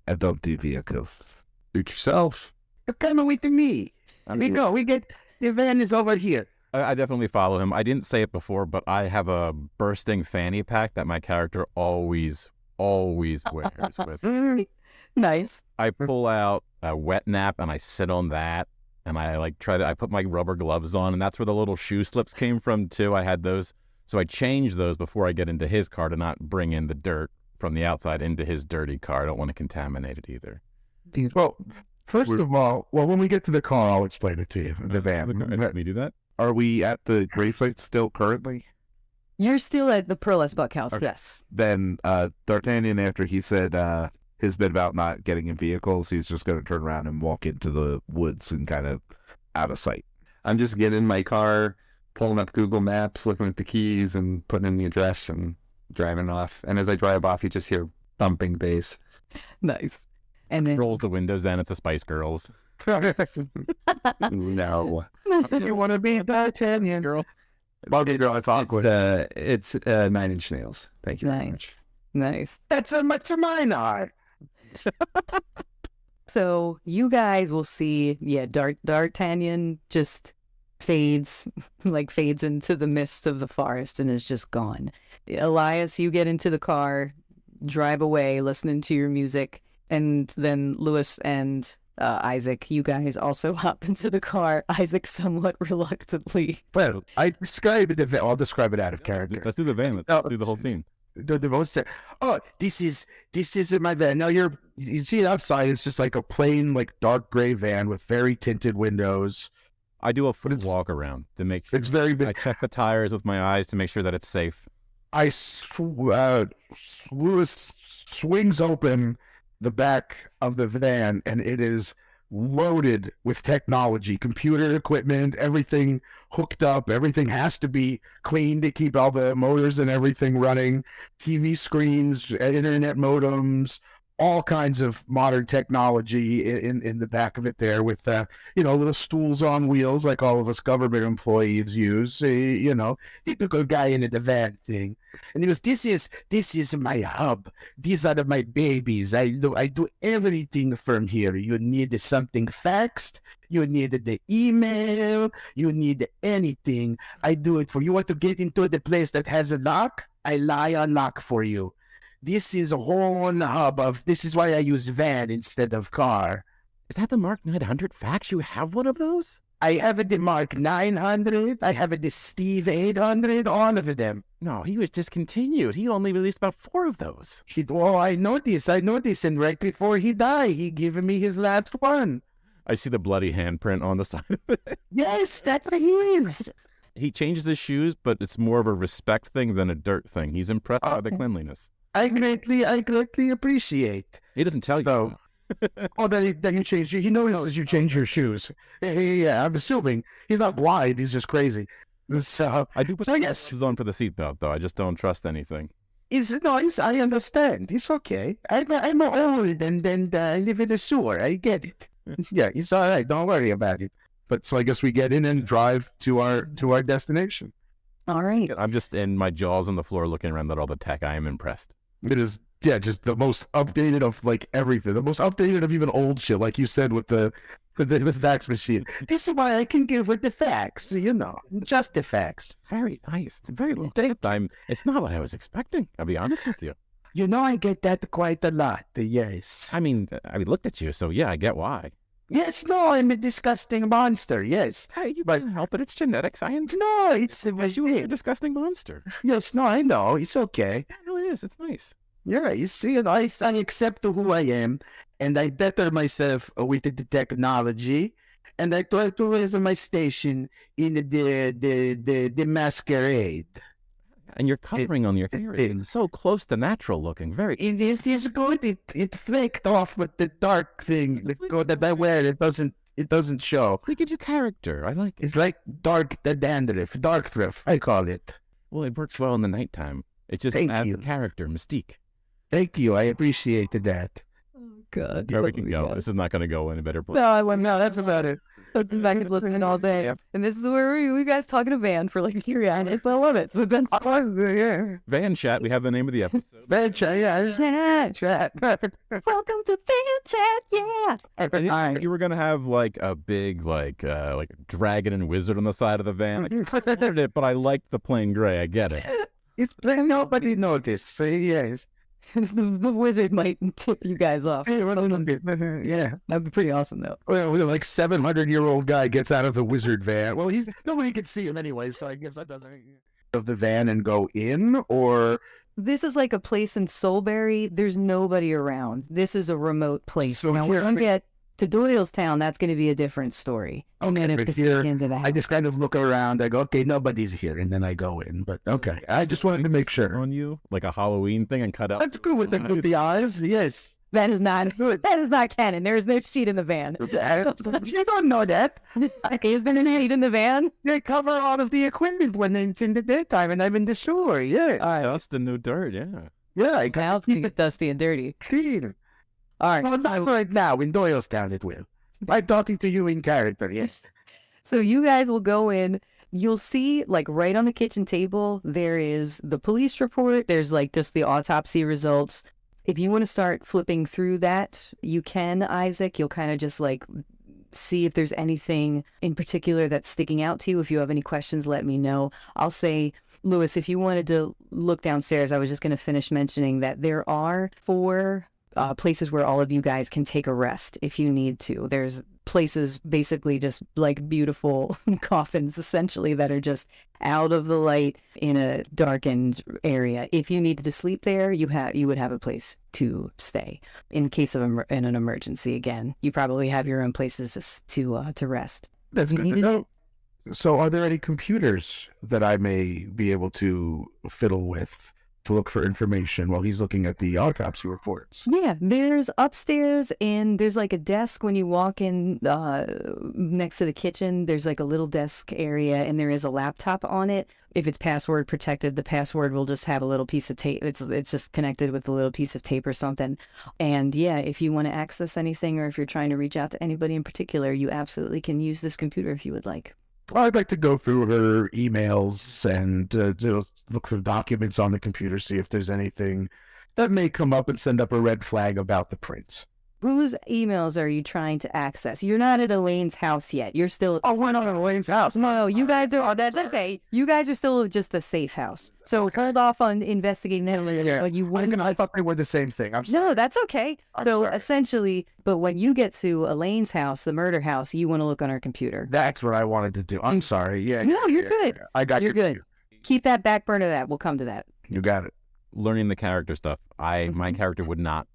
I don't do vehicles. Suit yourself. You're coming with me. The van is over here. I definitely follow him. I didn't say it before, but I have a bursting fanny pack that my character always wears with. Nice. I pull out a wet nap and I sit on that, and I put my rubber gloves on, and that's where the little shoe slips came from too. I had those So I change those before I get into his car to not bring in the dirt from the outside into his dirty car. I don't want to contaminate it either. Well, first of all, when we get to the car, I'll explain it to you. The van. Can we do that? Are we at the gravesite still currently? You're still at the Pearlesque Buckhouse, Okay. yes. Then D'Artagnan, after he said his bit about not getting in vehicles, he's just going to turn around and walk into the woods and kind of out of sight. I'm just getting in my car, pulling up Google Maps, looking at the keys, and putting in the address and driving off. And as I drive off, you just hear thumping bass. Nice. And then Rolls the windows down at the Spice Girls. No. You want to be a D'Artagnan, girl? Buggy girl, it's awkward. It's 9 Inch Nails. Thank you very much. nice. That's how much of mine are. So you guys will see, D'Artagnan just fades into the mist of the forest and is just gone. Elias, you get into the car, drive away, listening to your music, and then Lewis and Isaac, you guys also hop into the car. Isaac somewhat reluctantly. Well, I'll describe it out of character. Let's do the van. Let's do the whole scene. The most. Oh, this is my van. Now you see it outside. It's just like a plain, like dark gray van with very tinted windows. I do a full walk around to make sure. It's very big. I check the tires with my eyes to make sure that it's safe. Lewis swings open the back of the van, and it is loaded with technology, computer equipment, everything hooked up. Everything has to be cleaned to keep all the motors and everything running. TV screens, internet modems, all kinds of modern technology in the back of it there with, little stools on wheels like all of us government employees use, typical guy in the van thing. And he goes, this is my hub. These are my babies. I do everything from here. You need something faxed. You need the email. You need anything. I do it for you. Want to get into the place that has a lock? I unlock for you. This is a whole hub of, this is why I use van instead of car. Is that the Mark 900 fax? You have one of those? I have the Mark 900. I have the Steve 800, all of them. No, he was discontinued. He only released about 4 of those. I know this. And right before he died, he gave me his last one. I see the bloody handprint on the side of it. Yes, that's his. He changes his shoes, but it's more of a respect thing than a dirt thing. He's impressed by the cleanliness. I greatly appreciate. He doesn't tell you. That you change. He knows you change your shoes. Yeah, I'm assuming he's not blind. He's just crazy. So I do put glasses on for the seatbelt, though. I just don't trust anything. I understand. It's okay. I'm old and I live in a sewer. I get it. Yeah, it's all right. Don't worry about it. But so I guess we get in and drive to our destination. All right. I'm just in my jaws on the floor looking around at all the tech. I am impressed. It is, just the most updated of like everything. The most updated of even old shit, like you said with the fax machine. This is why I can give it the fax, just the fax. Very nice. Very well done. It's not what I was expecting. I'll be honest with you. I get that quite a lot. Yes. I looked at you, so yeah, I get why. Yes, no, I'm a disgusting monster. Yes. Hey, you can't help it. It's genetics. No, it's you are a disgusting monster. Yes, no, I know. It's okay. Yeah, no, it is. It's nice. Yeah, you see, I accept who I am, and I better myself with the technology, and I try to raise my station in the masquerade. And you're covering on your hair. It's so close to natural looking. Very. It is good. It flaked off with the dark thing that I wear. It doesn't show. It gives you character. I like it. It's like dark thrift, I call it. Well, it works well in the nighttime. It just adds the character, mystique. Thank you. I appreciate that. Oh, God. Where we can go. This is not going to go in a better place. No, that's about it. That's back and listening all day. Yeah. And this is where we guys talk in a van for like 3 hours. I love it. So Van Chat. We have the name of the episode. Van Chat, yeah. Chat. Welcome to Van Chat, yeah. And you were going to have like a big like dragon and wizard on the side of the van. I colored it, but I liked the plain gray. I get it. It's plain. Nobody noticed. Yes. The wizard might tip you guys off. Yeah. That'd be pretty awesome, though. Well, like 700-year-old guy gets out of the wizard van. Well, nobody can see him anyway, so I guess that doesn't. of the van and go in, or This is like a place in Soulberry. There's nobody around. This is a remote place. So now, here- when we get to Doylestown, that's going to be a different story. I'm Okay, going but to here, sneak into the house. I just kind of look around. I go, okay, nobody's here, and then I go in. But okay, I just wanted to make sure. On you, like a Halloween thing, and cut out. That's good with the eyes. Yes. That is not good. That is not canon. There is no cheat in the van. You don't know that. Is there a cheat in the van? They cover all of the equipment when it's in the daytime, and I'm in the store. Yes. Dust and new dirt. Yeah. Yeah, I Now got to keep it dusty and dirty. clean. All right. Well, not right now. In Doylestown, it will. I'm talking to you in character. Yes. So you guys will go in. You'll see, like, right on the kitchen table, there is the police report. There's, like, just the autopsy results. If you want to start flipping through that, you can, Isaac. You'll kind of just, like, see if there's anything in particular that's sticking out to you. If you have any questions, let me know. I'll say, Lewis, if you wanted to look downstairs, I was just going to finish mentioning that there are 4 places where all of you guys can take a rest if you need to. There's places basically just like beautiful coffins essentially that are just out of the light in a darkened area. If you needed to sleep there, you would have a place to stay in case of in an emergency. Again, you probably have your own places to rest. That's You good to needed know. So, are there any computers that I may be able to fiddle with to look for information while he's looking at the autopsy reports? Yeah, there's upstairs and there's like a desk when you walk in next to the kitchen. There's like a little desk area and there is a laptop on it. If it's password protected, the password will just have a little piece of tape. It's just connected with a little piece of tape or something. And yeah, if you want to access anything or if you're trying to reach out to anybody in particular, you absolutely can use this computer if you would like. Well, I'd like to go through her emails and look through documents on the computer, see if there's anything that may come up and send up a red flag about the prints. Whose emails are you trying to access? You're not at Elaine's house yet. You're still... Oh, we're not at Elaine's house. No, you guys are... Oh, that's okay. You guys are still just the safe house. So hold off on investigating that later. But you wouldn't... I thought they were the same thing. I'm sorry. No, that's okay. I'm So sorry. essentially, but when you get to Elaine's house, the murder house, you want to look on her computer. That's what I wanted to do. I'm sorry. Yeah. No, you're yeah, good. yeah. I got You're good. Keep that back burner that. We'll come to that. You got it. Learning the character stuff. My character would not.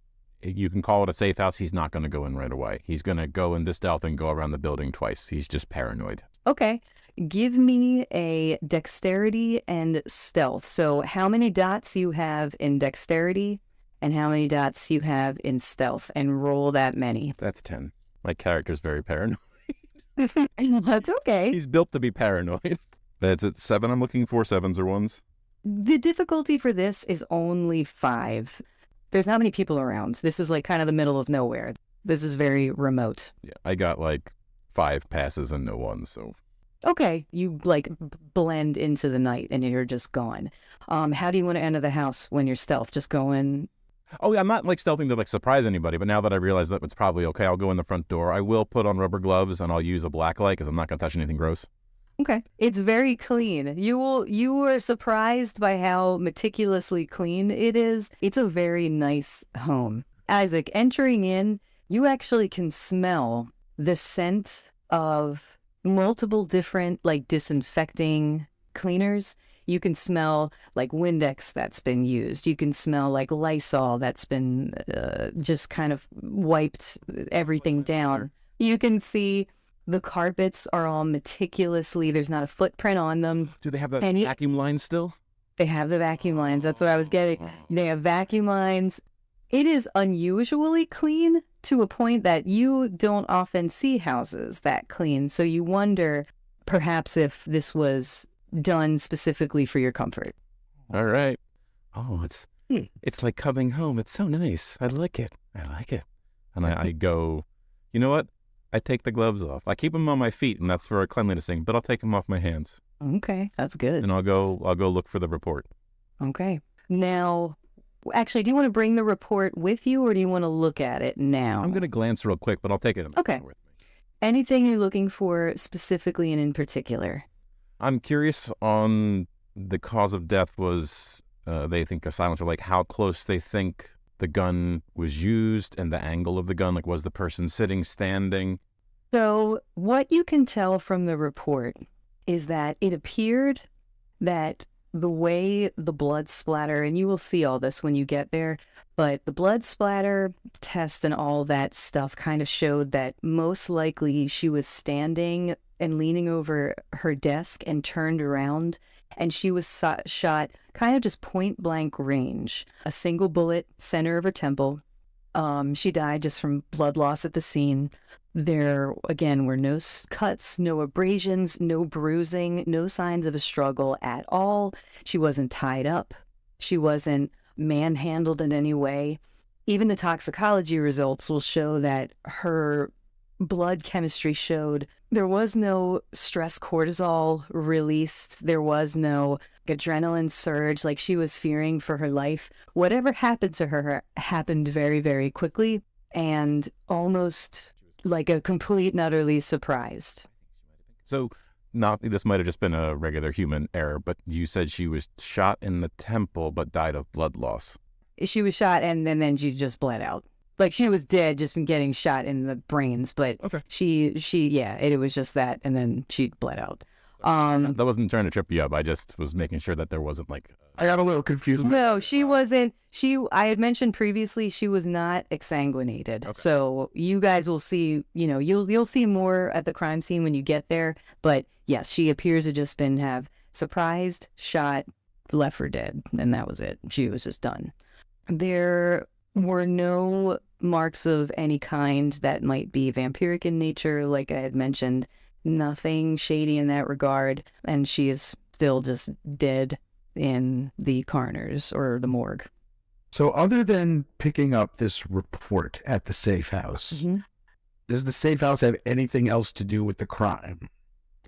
You can call it a safe house. He's not going to go in right away. He's going to go into stealth and go around the building twice. He's just paranoid. Okay. Give me a dexterity and stealth. So how many dots you have in dexterity and how many dots you have in stealth, and roll that many. That's 10. My character's very paranoid. That's okay. He's built to be paranoid. That's at 7 I'm looking for, 7s or 1s. The difficulty for this is only 5. There's not many people around. This is like kind of the middle of nowhere. This is very remote. Yeah, I got like 5 passes and no 1s, so... Okay, you like blend into the night and you're just gone. How do you want to enter the house when you're stealth? Just go in? Oh, yeah, I'm not like stealthing to like surprise anybody, but now that I realize that it's probably okay, I'll go in the front door. I will put on rubber gloves and I'll use a black light because I'm not going to touch anything gross. Okay. It's very clean. You were surprised by how meticulously clean it is. It's a very nice home. Isaac, entering in, you actually can smell the scent of multiple different like disinfecting cleaners. You can smell like Windex that's been used. You can smell like Lysol that's been just kind of wiped everything down. You can see the carpets are all meticulously, there's not a footprint on them. Do they have that Any- vacuum line still? They have the vacuum lines. That's what I was getting. They have vacuum lines. It is unusually clean to a point that you don't often see houses that clean. So you wonder perhaps if this was done specifically for your comfort. All right. Oh, it's like coming home. It's so nice. I like it. And I go, you know what? I take the gloves off. I keep them on my feet, and that's for a cleanliness thing, but I'll take them off my hands. Okay, that's good. And I'll go look for the report. Okay. Now, actually, do you want to bring the report with you or do you want to look at it now? I'm going to glance real quick, but I'll take it in the Okay. car with me. Anything you're looking for specifically and in particular? I'm curious on the cause of death was, they think a silencer, like how close they think the gun was used and the angle of the gun, like was the person sitting, standing? So what you can tell from the report is that it appeared that the way the blood splatter, and you will see all this when you get there, but the blood splatter test and all that stuff kind of showed that most likely she was standing and leaning over her desk and turned around, and she was shot kind of just point blank range. A single bullet, center of her temple. She died just from blood loss at the scene. There, again, were no cuts, no abrasions, no bruising, no signs of a struggle at all. She wasn't tied up. She wasn't manhandled in any way. Even the toxicology results will show that her blood chemistry showed there was no stress cortisol released. There was no adrenaline surge like she was fearing for her life. Whatever happened to her happened very, very quickly and almost like a complete and utterly surprised. So, this might have just been a regular human error, but you said she was shot in the temple but died of blood loss. She was shot and then she just bled out. Like she was dead just from getting shot in the brains, but Okay. it was just that, and then she bled out. That wasn't trying to trip you up. I just was making sure that there wasn't like... I got a little confused. No, she wasn't. I had mentioned previously she was not exsanguinated. Okay. So you guys will see, you'll see more at the crime scene when you get there. But yes, she appears to just have surprised, shot, left for dead, and that was it. She was just done. There were no marks of any kind that might be vampiric in nature, like I had mentioned. Nothing shady in that regard, and she is still just dead in the coroner's or the morgue. So other than picking up this report at the safe house, does the safe house have anything else to do with the crime?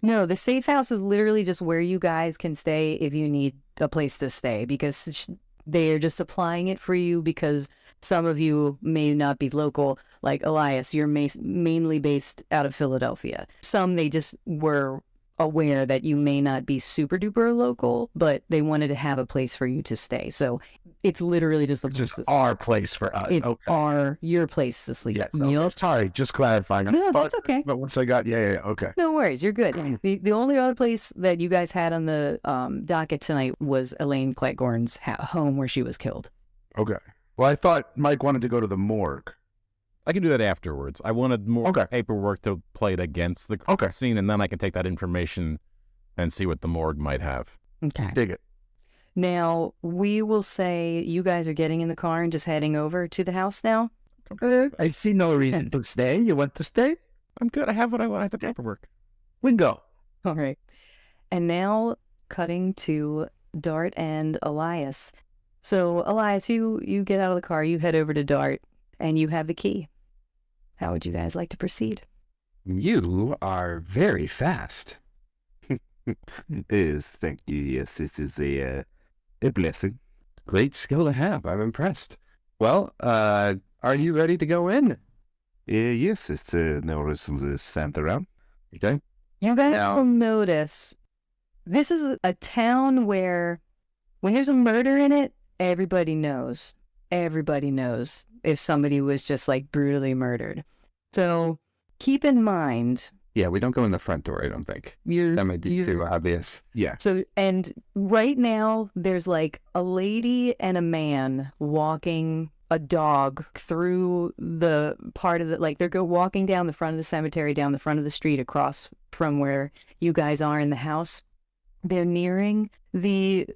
No, the safe house is literally just where you guys can stay if you need a place to stay, because they are just supplying it for you because some of you may not be local. Like Elias, you're mainly based out of Philadelphia. Some, they just were aware that you may not be super duper local, but they wanted to have a place for you to stay. So it's literally just our place for us. It's okay. your place to sleep. Yes. Okay. Sorry, just clarifying. No, that's okay. But once I got, okay. No worries, you're good. The only other place that you guys had on the docket tonight was Elaine Clegorn's home where she was killed. Okay. Well, I thought Mike wanted to go to the morgue. I can do that afterwards. I wanted more paperwork to play it against the scene, and then I can take that information and see what the morgue might have. Okay. Dig it. Now, we will say you guys are getting in the car and just heading over to the house now? I see no reason to stay. You want to stay? I'm good. I have what I want. I have the paperwork. We can go. All right. And now, cutting to Dart and Elias. So, Elias, you get out of the car, you head over to Dart, and you have the key. How would you guys like to proceed? You are very fast. Yes, thank you. Yes, this is a blessing. Great skill to have. I'm impressed. Well, are you ready to go in? Yes, it's no reason to stand around. Okay. You guys will notice this is a town where when there's a murder in it, everybody knows. Everybody knows if somebody was just like brutally murdered. So keep in mind. Yeah, we don't go in the front door, I don't think. That might be too obvious. Yeah. So, and right now there's like a lady and a man walking a dog through the part of the, like they're walking down the front of the cemetery, down the front of the street across from where you guys are in the house. They're nearing the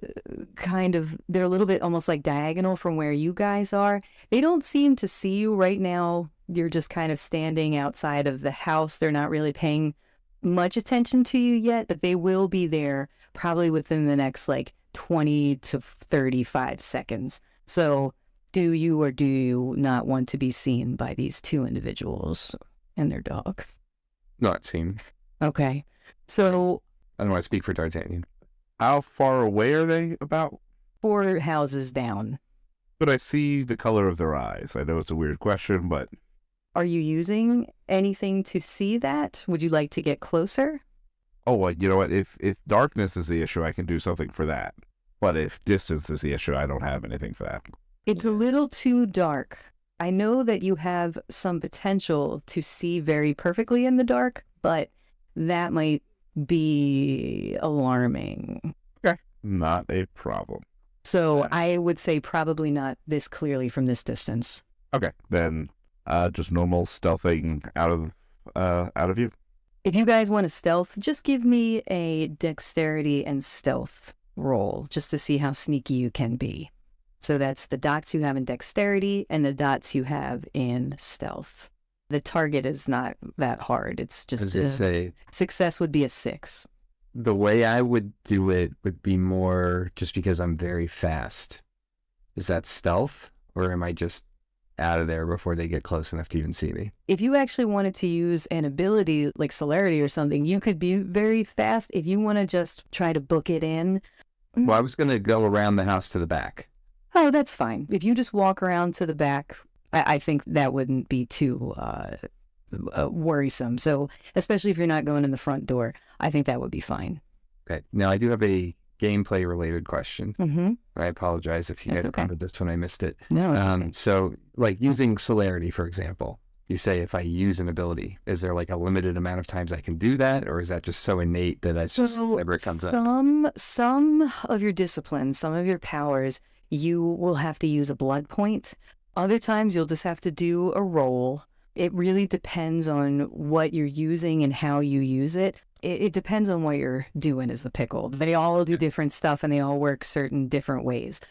they're a little bit almost like diagonal from where you guys are. They don't seem to see you right now. You're just kind of standing outside of the house. They're not really paying much attention to you yet, but they will be there probably within the next like 20 to 35 seconds. So do you or do you not want to be seen by these two individuals and their dog? Not seen. Okay. So I don't want to speak for D'Artagnan. How far away are they about? 4 houses down. But I see the color of their eyes. I know it's a weird question, but... Are you using anything to see that? Would you like to get closer? Oh, well, you know what? If darkness is the issue, I can do something for that. But if distance is the issue, I don't have anything for that. It's a little too dark. I know that you have some potential to see very perfectly in the dark, but that might be alarming. Okay. Not a problem. So I would say probably not this clearly from this distance. Okay, then just normal stealthing out of view. If you guys want to stealth, just give me a dexterity and stealth roll just to see how sneaky you can be. So that's the dots you have in dexterity and the dots you have in stealth. The target is not that hard. It's just As I say, success would be a 6. the way I would do it would be more just because I'm very fast. Is that stealth, or am I just out of there before they get close enough to even see me? If you actually wanted to use an ability like celerity or something, you could be very fast. If you want to just try to book it in. Well, I was going to go around the house to the back. Oh, that's fine. If you just walk around to the back, I think that wouldn't be too worrisome. So especially if you're not going in the front door, I think that would be fine. Okay. Now, I do have a gameplay related question. Mm-hmm. I apologize if you That's guys okay. covered this when I missed it. No, it's okay. So, like using celerity, for example, you say if I use an ability, is there like a limited amount of times I can do that, or is that just so innate that it's just whenever it comes up? Some of your disciplines, some of your powers, you will have to use a blood point. Other times you'll just have to do a roll. It really depends on what you're using and how you use it. It depends on what you're doing as the pickle. They all do different stuff and they all work certain different ways.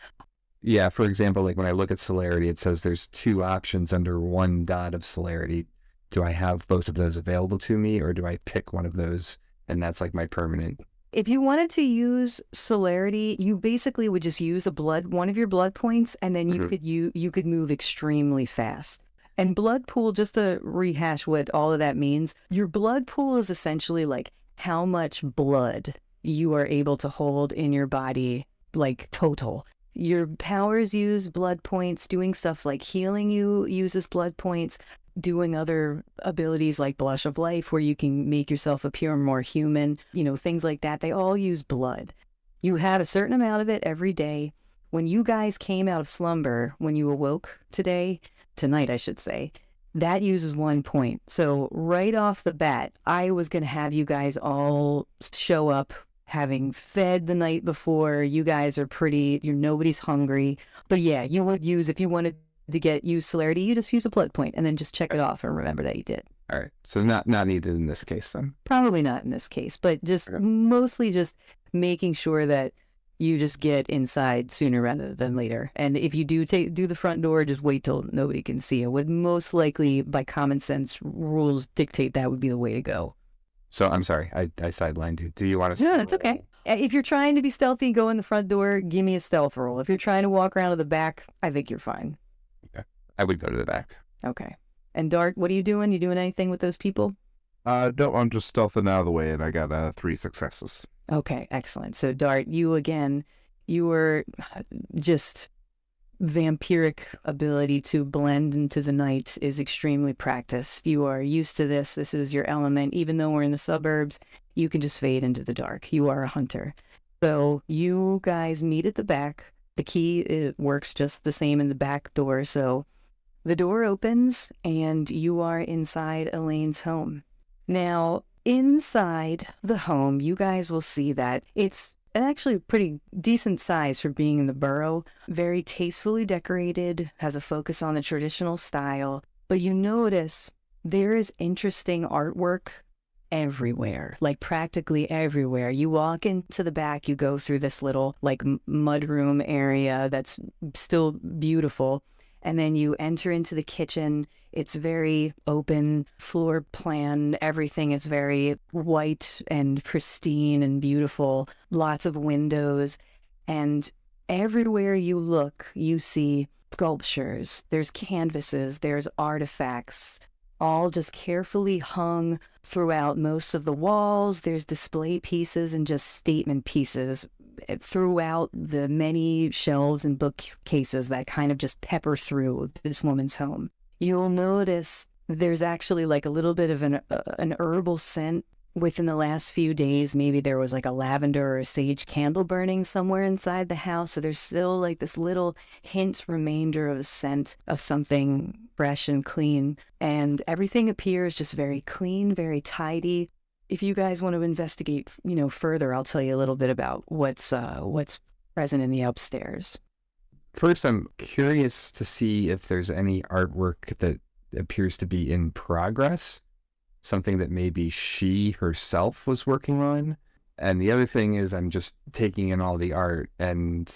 Yeah, for example, like when I look at celerity, it says there's 2 options under 1 dot of celerity. Do I have both of those available to me, or do I pick one of those and that's like my permanent? If you wanted to use celerity, you basically would just use one of your blood points, and then you could move extremely fast. And blood pool, just to rehash what all of that means, your blood pool is essentially like how much blood you are able to hold in your body, like total. Your powers use blood points. Doing stuff like healing you uses blood points. Doing other abilities like Blush of Life, where you can make yourself appear more human, things like that, they all use blood. You have a certain amount of it every day. When you guys came out of slumber, when you awoke tonight, I should say, that uses 1 point. So right off the bat, I was going to have you guys all show up having fed the night before. You guys are nobody's hungry. But yeah, you would use, if you wanted to use celerity, you just use a blood point and then just check it off and remember that you did. All right. So not needed in this case then. Probably not in this case, but just mostly just making sure that you just get inside sooner rather than later. And if you do the front door, just wait till nobody can see it. Would most likely, by common sense rules, dictate that would be the way to go. So I'm sorry, I sidelined you. Do you want to? No, that's okay. If you're trying to be stealthy, go in the front door, give me a stealth roll. If you're trying to walk around to the back, I think you're fine. Okay. I would go to the back. Okay. And Dart, what are you doing? You doing anything with those people? No, I'm just stealthing out of the way, and I got 3 successes. Okay, excellent. So Dart, you were just vampiric ability to blend into the night is extremely practiced. You are used to this. This is your element. Even though we're in the suburbs, you can just fade into the dark. You are a hunter. So you guys meet at the back. The key, it works just the same in the back door. So the door opens and you are inside Elaine's home. Now, inside the home, you guys will see that it's actually pretty decent size for being in the borough. Very tastefully decorated, has a focus on the traditional style. But you notice there is interesting artwork everywhere, like practically everywhere. You walk into the back, you go through this little like mudroom area that's still beautiful. And then you enter into the kitchen. It's very open floor plan. Everything is very white and pristine and beautiful. Lots of windows. And everywhere you look, you see sculptures. There's canvases. There's artifacts, all just carefully hung throughout most of the walls. There's display pieces and just statement pieces throughout the many shelves and bookcases that kind of just pepper through this woman's home. You'll notice there's actually like a little bit of an herbal scent within the last few days. Maybe there was like a lavender or a sage candle burning somewhere inside the house. So there's still like this little remainder of a scent of something fresh and clean. And everything appears just very clean, very tidy. if you guys want to investigate, further, I'll tell you a little bit about what's present in the upstairs. First, I'm curious to see if there's any artwork that appears to be in progress, something that maybe she herself was working on. And the other thing is I'm just taking in all the art and...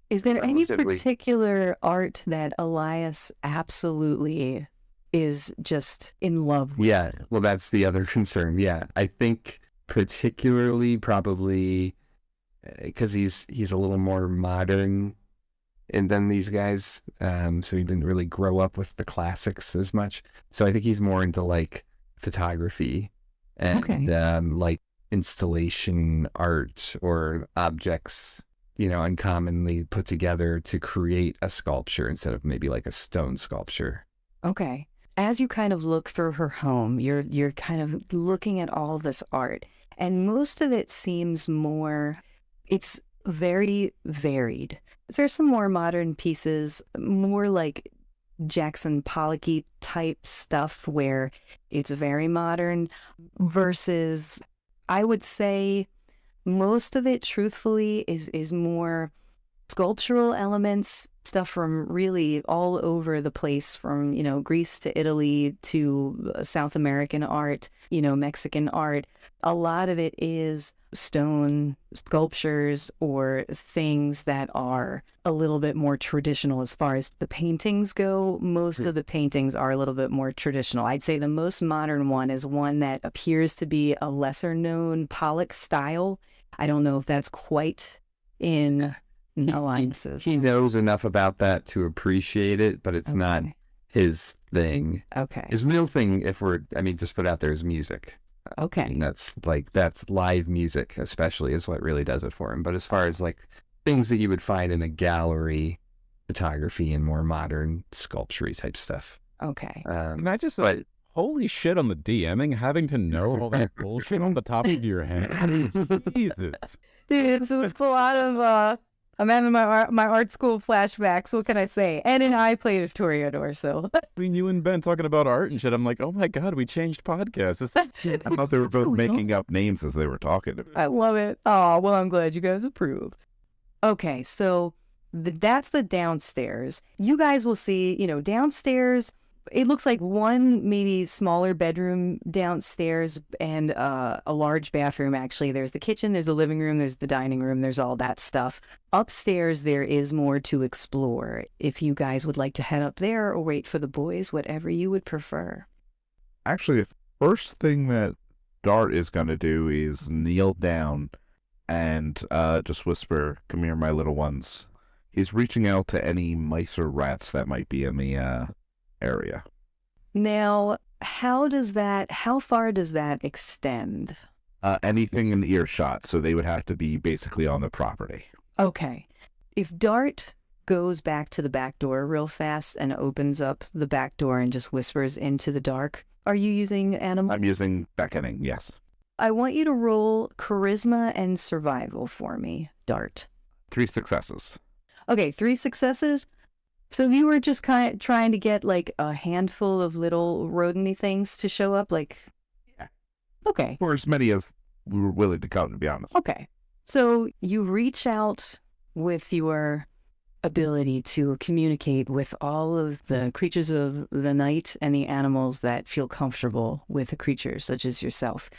Is there any relatively- particular art that Elias absolutely is just in love with? Yeah, well, that's the other concern. Yeah, I think particularly probably because he's a little more modern than these guys, so he didn't really grow up with the classics as much. So I think he's more into like photography and like installation art or objects, uncommonly put together to create a sculpture instead of maybe like a stone sculpture. Okay. As you kind of look through her home, you're kind of looking at all this art, and most of it seems it's very varied. There's some more modern pieces, more like Jackson Pollocky type stuff where it's very modern, versus I would say most of it, truthfully, is more sculptural elements, stuff from really all over the place, from, Greece to Italy to South American art, Mexican art. A lot of it is stone sculptures or things that are a little bit more traditional as far as the paintings go. Most of the paintings are a little bit more traditional. I'd say the most modern one is one that appears to be a lesser known Pollock style. I don't know if that's quite in Elias's. He knows enough about that to appreciate it, but it's not his thing. Okay. His real thing, just put out there, is music. Okay. And that's live music, especially, is what really does it for him. But as far as like things that you would find in a gallery, photography and more modern sculpture type stuff. Okay. Can I just say, holy shit on the DMing, having to know all that bullshit on the top of your head? Jesus. Dude, it's a lot of, I'm having my art school flashbacks. What can I say? Ed and I played a Toreador, so. Between you and Ben talking about art and shit, I'm like, oh my God, we changed podcasts. I thought they were both making up names as they were talking. I love it. Oh, well, I'm glad you guys approve. Okay, so that's the downstairs. You guys will see, downstairs, it looks like one maybe smaller bedroom downstairs and a large bathroom, actually. There's the kitchen, there's the living room, there's the dining room, there's all that stuff. Upstairs, there is more to explore. If you guys would like to head up there or wait for the boys, whatever you would prefer. Actually, the first thing that Dart is going to do is kneel down and just whisper, "Come here, my little ones." He's reaching out to any mice or rats that might be in the area. Now, how far does that extend? Anything in earshot, so they would have to be basically on the property. Okay. If Dart goes back to the back door real fast and opens up the back door and just whispers into the dark, are you using animal? I'm using beckoning, yes. I want you to roll charisma and survival for me, Dart. 3 successes. Okay, 3 successes. So you were just kind of trying to get like a handful of little rodent-y things to show up, like... Yeah. Okay. Or as many as we were willing to count, to be honest. Okay. So you reach out with your ability to communicate with all of the creatures of the night and the animals that feel comfortable with a creature such as yourself.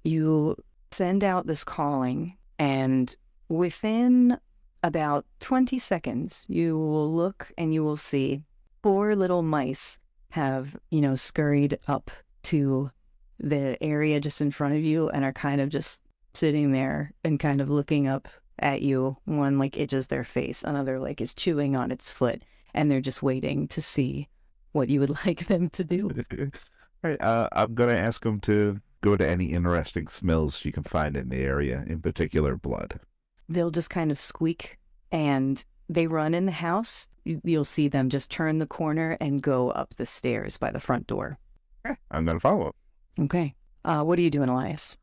You send out this calling, and within about 20 seconds, you will look and you will see 4 little mice have, scurried up to the area just in front of you and are kind of just sitting there and kind of looking up at you. One like itches their face, another like is chewing on its foot, and they're just waiting to see what you would like them to do. All right, I'm going to ask them to go to any interesting smells you can find in the area, in particular blood. They'll just kind of squeak and they run in the house. You'll see them just turn the corner and go up the stairs by the front door. I'm going to follow. Okay. What are you doing, Elias?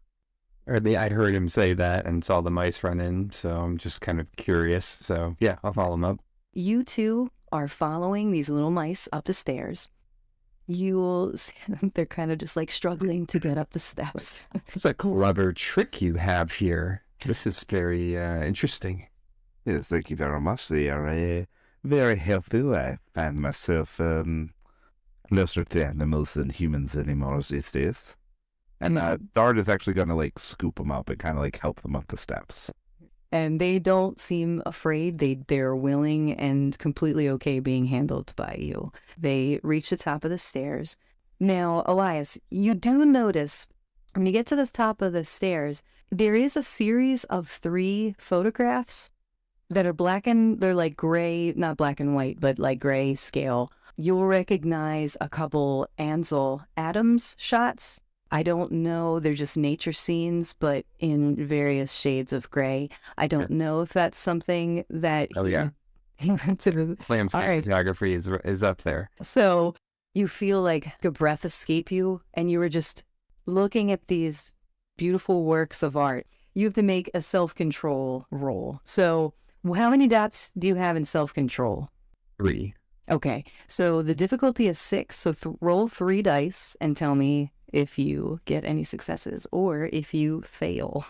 I heard him say that and saw the mice run in, so I'm just kind of curious. So yeah, I'll follow him up. You two are following these little mice up the stairs. You'll see them, they're kind of just like struggling to get up the steps. It's a clever trick you have here. This is very interesting. Yes, thank you very much. They are very healthy. I find myself closer to animals than humans anymore these days. And Dart is actually going to like scoop them up and kind of like help them up the steps. And they don't seem afraid. They're willing and completely okay being handled by you. They reach the top of the stairs. Now, Elias, you do notice when you get to the top of the stairs, there is a series of 3 photographs that are they're like gray, not black and white, but like gray scale. You'll recognize a couple Ansel Adams shots. I don't know, they're just nature scenes, but in various shades of gray. I don't know if that's something that he went to. Landscape photography is up there. So you feel like a breath escape you, and you were just looking at these beautiful works of art. You have to make a self-control roll. So how many dots do you have in self-control? 3. Okay, so the difficulty is 6, so roll 3 dice and tell me if you get any successes or if you fail.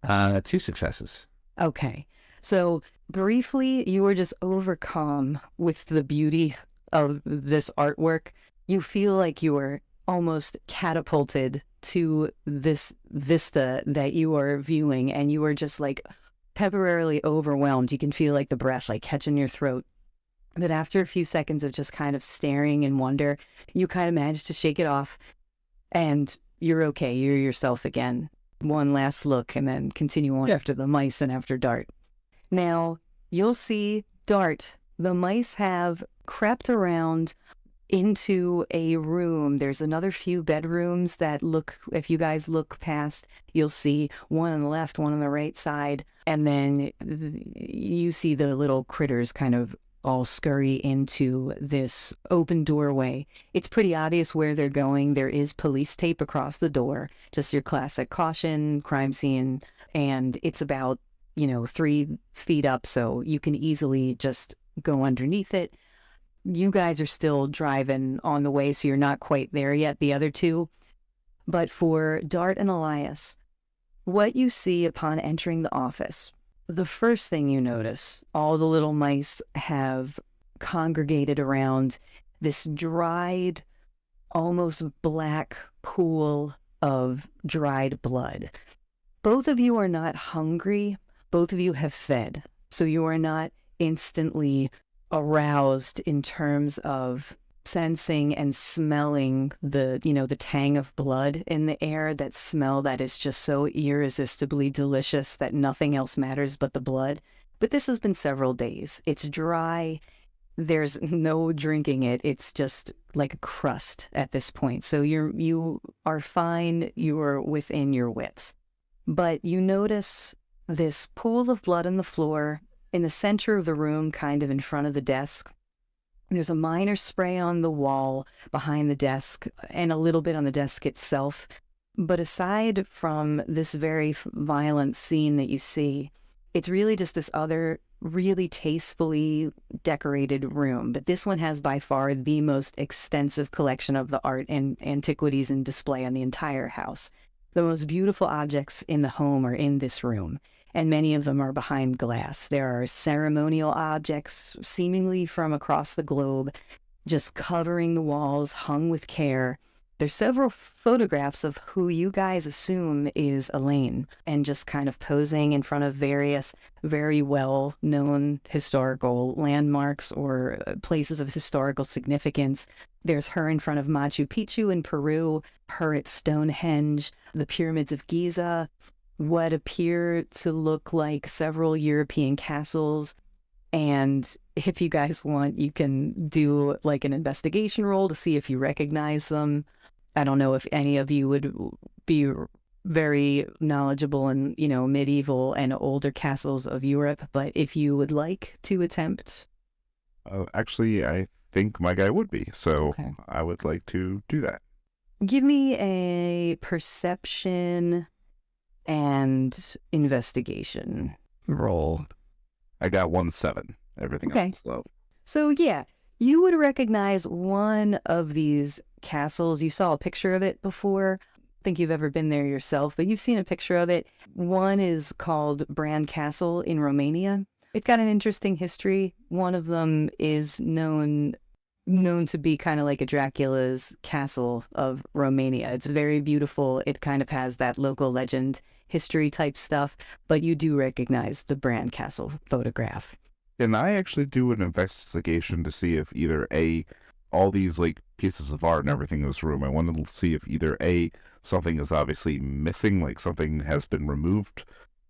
2 successes. Okay, so briefly, you were just overcome with the beauty of this artwork. You feel like you were almost catapulted to this vista that you are viewing, and you are just like temporarily overwhelmed. You can feel like the breath like catching your throat. But after a few seconds of just kind of staring in wonder, you kind of manage to shake it off, and you're okay. You're yourself again. One last look, and then continue on after the mice and after Dart. Now, you'll see Dart. The mice have crept around into a room. There's another few bedrooms that look, if you guys look past, you'll see one on the left, one on the right side, and then you see the little critters kind of all scurry into this open doorway. It's pretty obvious where they're going. There is police tape across the door, just your classic caution, crime scene, and it's about, 3 feet up, so you can easily just go underneath it. You guys are still driving on the way, so you're not quite there yet, the other two. But for Dart and Elias, what you see upon entering the office, the first thing you notice, all the little mice have congregated around this dried, almost black pool of dried blood. Both of you are not hungry. Both of you have fed. So you are not instantly aroused in terms of sensing and smelling the tang of blood in the air, that smell that is just so irresistibly delicious that nothing else matters but the blood. But this has been several days. It's dry. There's no drinking it. It's just like a crust at this point. So you are fine. You are within your wits. But you notice this pool of blood on the floor in the center of the room, kind of in front of the desk. There's a minor spray on the wall behind the desk and a little bit on the desk itself. But aside from this very violent scene that you see, it's really just this other really tastefully decorated room. But this one has by far the most extensive collection of the art and antiquities in display in the entire house. The most beautiful objects in the home are in this room, and many of them are behind glass. There are ceremonial objects, seemingly from across the globe, just covering the walls, hung with care. There's several photographs of who you guys assume is Elaine, and just kind of posing in front of various very well-known historical landmarks or places of historical significance. There's her in front of Machu Picchu in Peru, her at Stonehenge, the pyramids of Giza, what appear to look like several European castles. And if you guys want, you can do like an investigation roll to see if you recognize them. I don't know if any of you would be very knowledgeable in, medieval and older castles of Europe, but if you would like to attempt. Actually, I think my guy would be, so okay. I would like to do that. Give me a perception and investigation roll. I got 1-7. Everything else is low. So yeah, You would recognize one of these castles. You saw a picture of it before. I don't think you've ever been there yourself, but you've seen a picture of it. One is called Brand Castle in Romania. It's got an interesting history. One of them is known to be kind of like a Dracula's castle of Romania. It's very beautiful. It kind of has that local legend history type stuff, but you do recognize the Brand Castle photograph. Can I actually do an investigation to see if either A, all these like pieces of art and everything in this room, I want to see if either A, something is obviously missing, like something has been removed,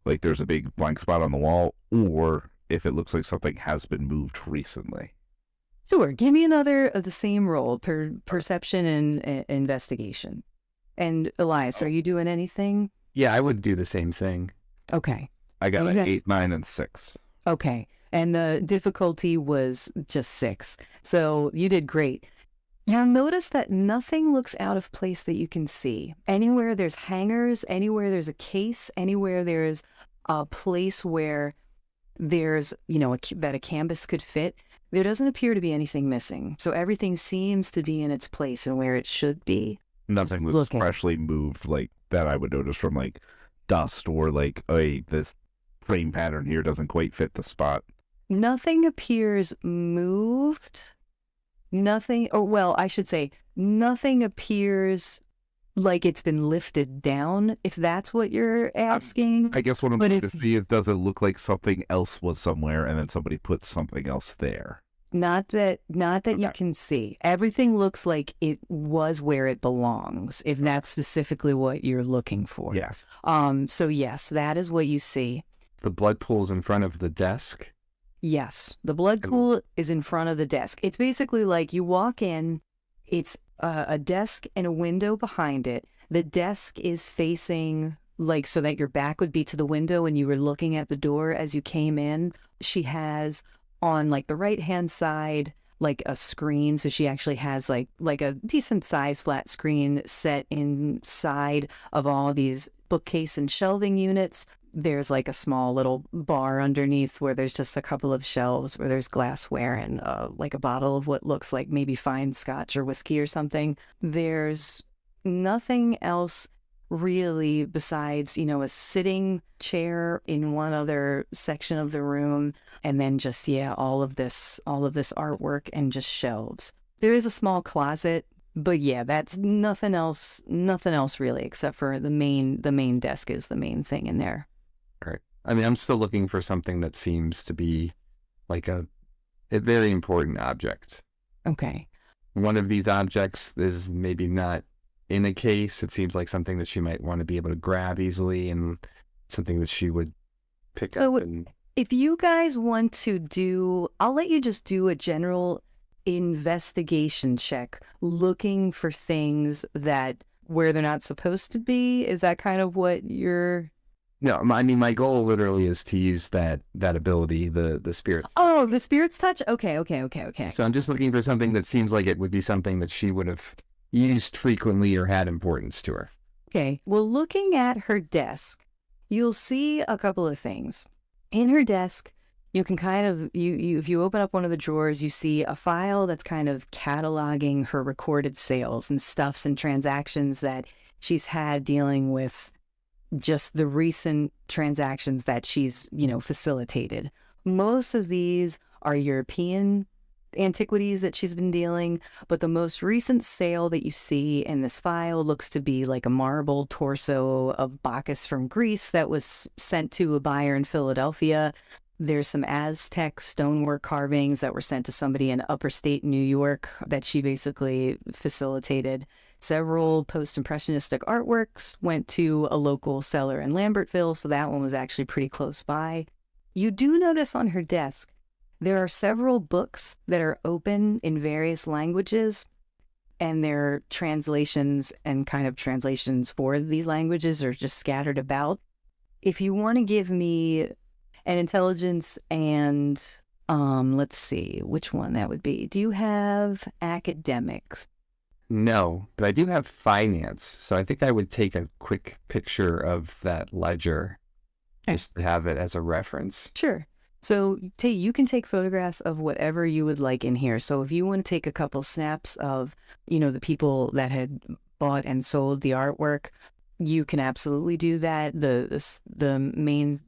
like there's a big blank spot on the wall, or if it looks like something has been moved recently. Sure. Give me another of the same roll, perception and investigation. And Elias, are you doing anything? Yeah, I would do the same thing. Okay. I got So an you guys- 8, 9, and 6. Okay. And the difficulty was just 6. So you did great. You'll notice that nothing looks out of place that you can see. Anywhere there's hangers, anywhere there's a case, anywhere there's a place where there's, that a canvas could fit, there doesn't appear to be anything missing. So everything seems to be in its place and where it should be. Nothing was looking. freshly moved like that I would notice from like dust or like, hey, this frame pattern here doesn't quite fit the spot. Nothing appears moved. Nothing, or well, I should say, nothing appears like it's been lifted down, if that's what you're asking. I guess what I'm But trying to if- see is, does it look like something else was somewhere and then somebody put something else there? Not that you Okay. can see. Everything looks like it was where it belongs, if that's specifically what you're looking for. Yeah. So yes, that is what you see. The blood pool's in front of the desk. Yes, the blood And- pool is in front of the desk. It's basically like you walk in, it's a desk and a window behind it. The desk is facing like so that your back would be to the window and you were looking at the door as you came in. She has on like the right hand side like a screen, so she actually has like a decent size flat screen set inside of all these bookcase and shelving units. There's like a small little bar underneath where there's just a couple of shelves where there's glassware and like a bottle of what looks like maybe fine scotch or whiskey or something. There's nothing else really besides, a sitting chair in one other section of the room, and then just, all of this artwork and just shelves. There is a small closet, but yeah, that's nothing else really, except for the main desk is the main thing in there. Right. I mean, I'm still looking for something that seems to be like a very important object. Okay. One of these objects is maybe not in a case. It seems like something that she might want to be able to grab easily and something that she would pick So up. And If you guys want to do, I'll let you just do a general investigation check, looking for things that where they're not supposed to be. Is that kind of what you're... no, I mean, my goal literally is to use that ability, the spirits. Oh, the spirit's touch? Okay. So I'm just looking for something that seems like it would be something that she would have used frequently or had importance to her. Okay. Well, looking at her desk, you'll see a couple of things. In her desk, you can kind of, if you open up one of the drawers, you see a file that's kind of cataloging her recorded sales and stuffs and transactions that she's had dealing with just the recent transactions that she's, facilitated. Most of these are European antiquities that she's been dealing, but the most recent sale that you see in this file looks to be like a marble torso of Bacchus from Greece that was sent to a buyer in Philadelphia. There's some Aztec stonework carvings that were sent to somebody in upstate New York that she basically facilitated. Several post-impressionistic artworks went to a local seller in Lambertville, so that one was actually pretty close by. You do notice on her desk there are several books that are open in various languages, and their translations and kind of translations for these languages are just scattered about. If you want to give me an intelligence and, let's see, which one that would be. Do you have academics? No, but I do have finance, so I think I would take a quick picture of that ledger just to have it as a reference. Sure. So, you can take photographs of whatever you would like in here. So, if you want to take a couple snaps of, the people that had bought and sold the artwork, you can absolutely do that. The main,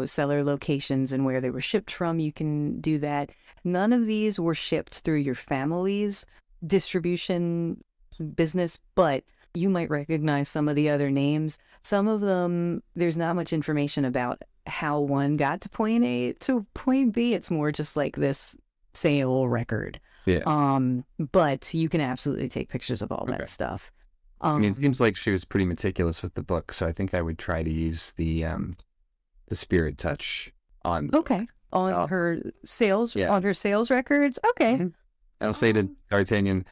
seller locations and where they were shipped from, you can do that. None of these were shipped through your family's distribution business, but you might recognize some of the other names. Some of them, there's not much information about how one got to point A to point B. It's more just like this sale record. Yeah. But you can absolutely take pictures of all that stuff. I mean, it seems like she was pretty meticulous with the book, so I think I would try to use the spirit touch on. Okay. On her sales, on her sales records. Okay. Mm-hmm. I'll say to D'Artagnan,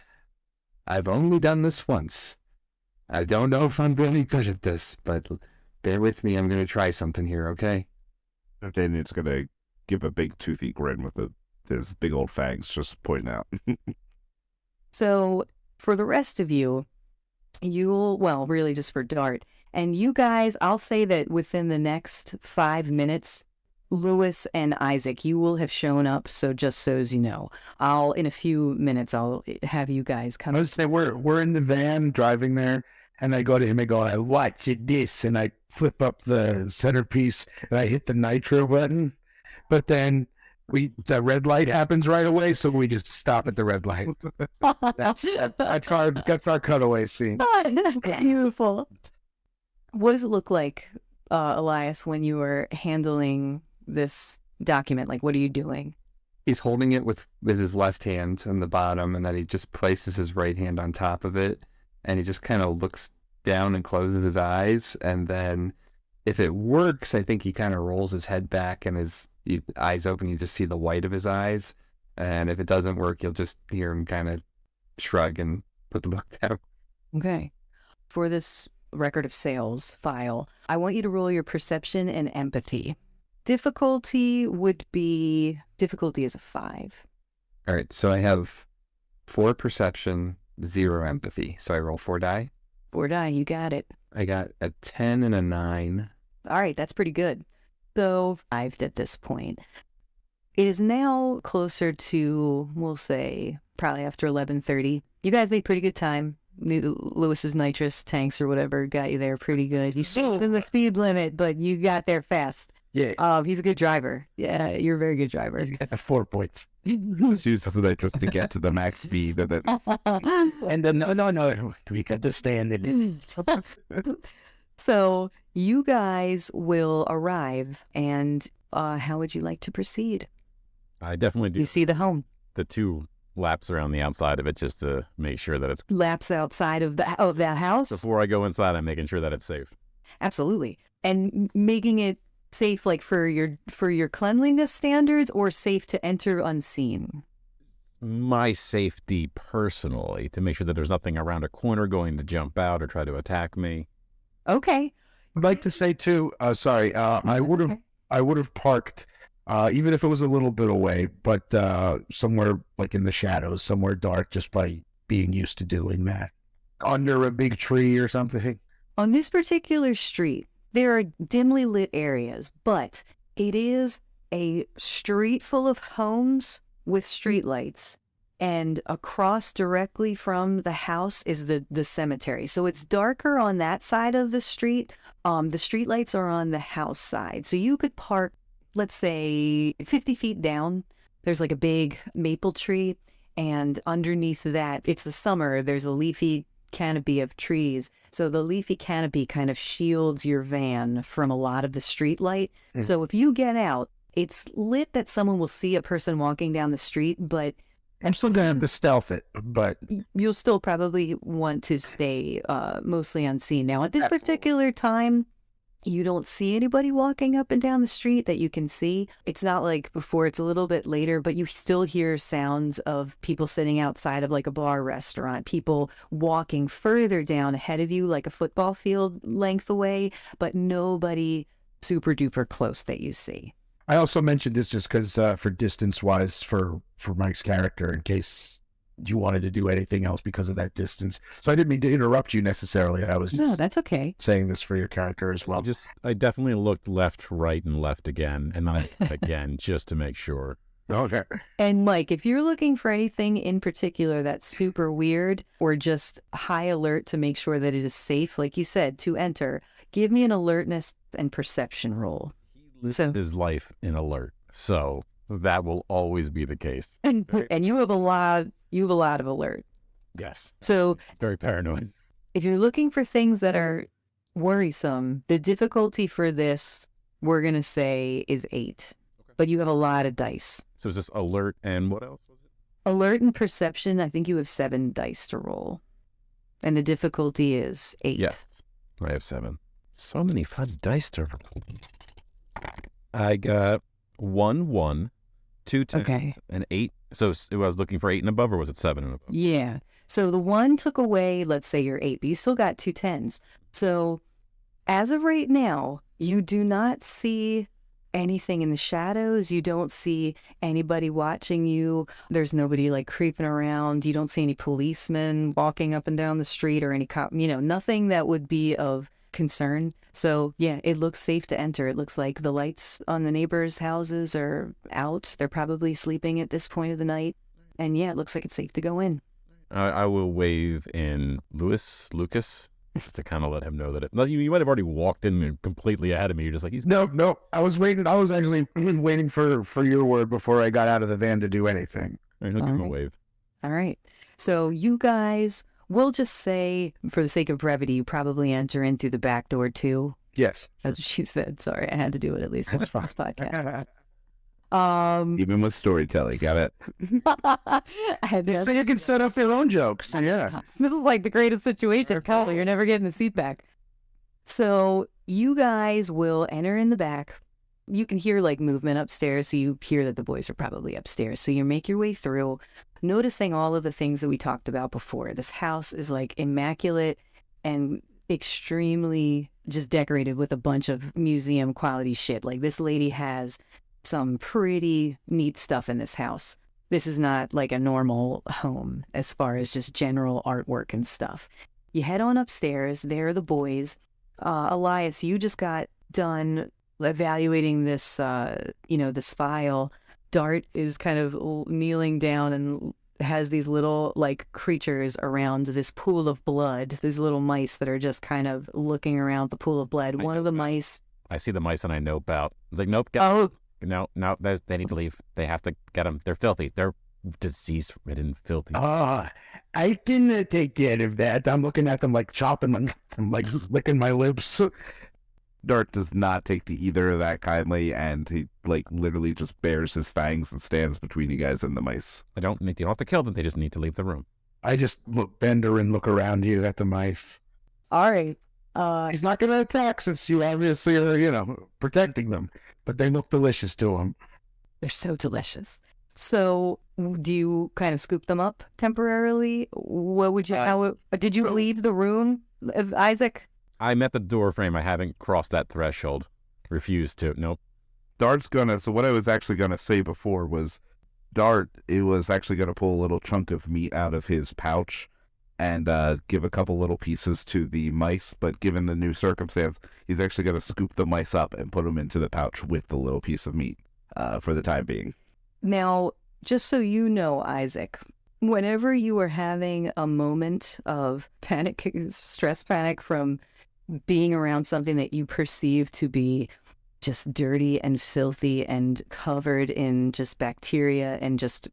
I've only done this once. I don't know if I'm very good at this, but bear with me. I'm going to try something here, okay? D'Artagnan's going to give a big toothy grin with his big old fangs, just pointing out. So for the rest of you, really just for Dart, and you guys, I'll say that within the next 5 minutes, Lewis and Isaac, you will have shown up. So just so as you know, in a few minutes, I'll have you guys come. I would say we're in the van driving there, and I go to him, I go, I watch this, and I flip up the centerpiece, and I hit the nitro button, but then the red light happens right away, so we just stop at the red light. That's our cutaway scene. Beautiful. What does it look like, Elias, when you were handling this document? Like, what are you doing? He's holding it with his left hand on the bottom, and then he just places his right hand on top of it, and he just kind of looks down and closes his eyes, and then if it works, I think he kind of rolls his head back and his eyes open. You just see the white of his eyes, and if it doesn't work, you'll just hear him kind of shrug and put the book down. Okay. For this record of sales file, I want you to roll your perception and empathy. Difficulty is a 5. All right, so I have 4 perception, 0 empathy. So I roll 4 die. 4 die, you got it. I got a 10 and a 9. All right, that's pretty good. So 5 at this point. It is now closer to, we'll say, probably after 11:30. You guys made pretty good time. Lewis's nitrous tanks or whatever got you there pretty good. You stayed in the speed limit, but you got there fast. Yeah. He's a good driver. Yeah, you're a very good driver. 4 points. Just use the nitrous to get to the max speed, and then And then no, we got to stay in the. So you guys will arrive, and how would you like to proceed? I definitely do You see the home. the 2 laps around the outside of it just to make sure that it's... Laps outside of that house? Before I go inside, I'm making sure that it's safe. Absolutely. And making it safe, like for your cleanliness standards, or safe to enter unseen? My safety personally, to make sure that there's nothing around a corner going to jump out or try to attack me. Okay. I'd like to say too. I would have parked, even if it was a little bit away, but somewhere like in the shadows, somewhere dark, just by being used to doing that, under a big tree or something. On this particular street, there are dimly lit areas, but it is a street full of homes with streetlights, and across directly from the house is the cemetery. So it's darker on that side of the street. The streetlights are on the house side. So you could park, let's say, 50 feet down. There's like a big maple tree, and underneath that, it's the summer, there's a leafy canopy of trees. So the leafy canopy kind of shields your van from a lot of the street light. So if you get out, it's lit that someone will see a person walking down the street, but I'm still gonna have to stealth it, but you'll still probably want to stay mostly unseen. Now, at this particular time, you don't see anybody walking up and down the street that you can see. It's not like before, it's a little bit later, but you still hear sounds of people sitting outside of like a bar restaurant, people walking further down ahead of you, like a football field length away, but nobody super duper close that you see. I also mentioned this just because for distance wise for Mike's character, in case you wanted to do anything else because of that distance. So I didn't mean to interrupt you necessarily. I was No, just that's okay. saying this for your character as well. I definitely looked left, right, and left again, and then again, just to make sure. Okay. And Mike, if you're looking for anything in particular that's super weird or just high alert to make sure that it is safe, like you said, to enter, give me an alertness and perception roll. He lived his life in alert, so that will always be the case. And you have a lot of alert. Yes. So Very paranoid. if you're looking for things that are worrisome, the difficulty for this, we're going to say, is 8. But you have a lot of dice. So is this alert and what else was it? Alert and perception, I think you have 7 dice to roll. And the difficulty is 8. Yeah. I have 7. So many fun dice to roll. I got 1, 2 10, Okay. and 8. So I was looking for 8 and above, or was it 7 and above? Yeah. So the 1 took away, let's say, your 8, but you still got 2 10s. So as of right now, you do not see anything in the shadows. You don't see anybody watching you. There's nobody like creeping around. You don't see any policemen walking up and down the street or any cop, nothing that would be of concern. So yeah, it looks safe to enter. It looks like the lights on the neighbors' houses are out. They're probably sleeping at this point of the night. And yeah, it looks like it's safe to go in. I will wave in Lucas, just to kind of let him know that you might have already walked in completely ahead of me. You're just like, he's No. I was waiting. I was actually waiting for your word before I got out of the van to do anything. All right, he'll give him a Alright. wave. All right. So you guys, we'll just say, for the sake of brevity, you probably enter in through the back door too. Yes. That's what she said. Sorry, I had to do it at least once That's for this fine. podcast. Even with storytelling, got it. I had to. So you can set up your own jokes. Yeah. This is like the greatest situation, Paul. You're never getting the seat back. So you guys will enter in the back. You can hear like movement upstairs, so you hear that the boys are probably upstairs. So you make your way through, noticing all of the things that we talked about before. This house is like immaculate and extremely just decorated with a bunch of museum quality shit. Like this lady has some pretty neat stuff in this house. This is not like a normal home as far as just general artwork and stuff. You head on upstairs. There are the boys. Elias, you just got done evaluating this, this file. Dart is kind of kneeling down and has these little like creatures around this pool of blood. These little mice that are just kind of looking around the pool of blood. One of the mice. I see the mice and I nope out. I was like, nope, no, they need to leave. They have to get them. They're filthy. They're disease-ridden, filthy. I can take care of that. I'm looking at them like chopping, I'm like licking my lips. Dart does not take to either of that kindly, and he like literally just bares his fangs and stands between you guys and the mice. You don't have to kill them. They just need to leave the room. I just bend her and look around you at the mice. All right. He's not going to attack since you obviously are, protecting them. But they look delicious to him. They're so delicious. So do you kind of scoop them up temporarily? What would you, did you leave the room, Isaac? I'm at the door frame. I haven't crossed that threshold. Refused to. Nope. Dart's so what I was actually gonna say before was Dart, it was actually gonna pull a little chunk of meat out of his pouch and give a couple little pieces to the mice, but given the new circumstance, he's actually gonna scoop the mice up and put them into the pouch with the little piece of meat for the time being. Now, just so you know, Isaac, whenever you are having a moment of panic, stress panic from being around something that you perceive to be just dirty and filthy and covered in just bacteria and just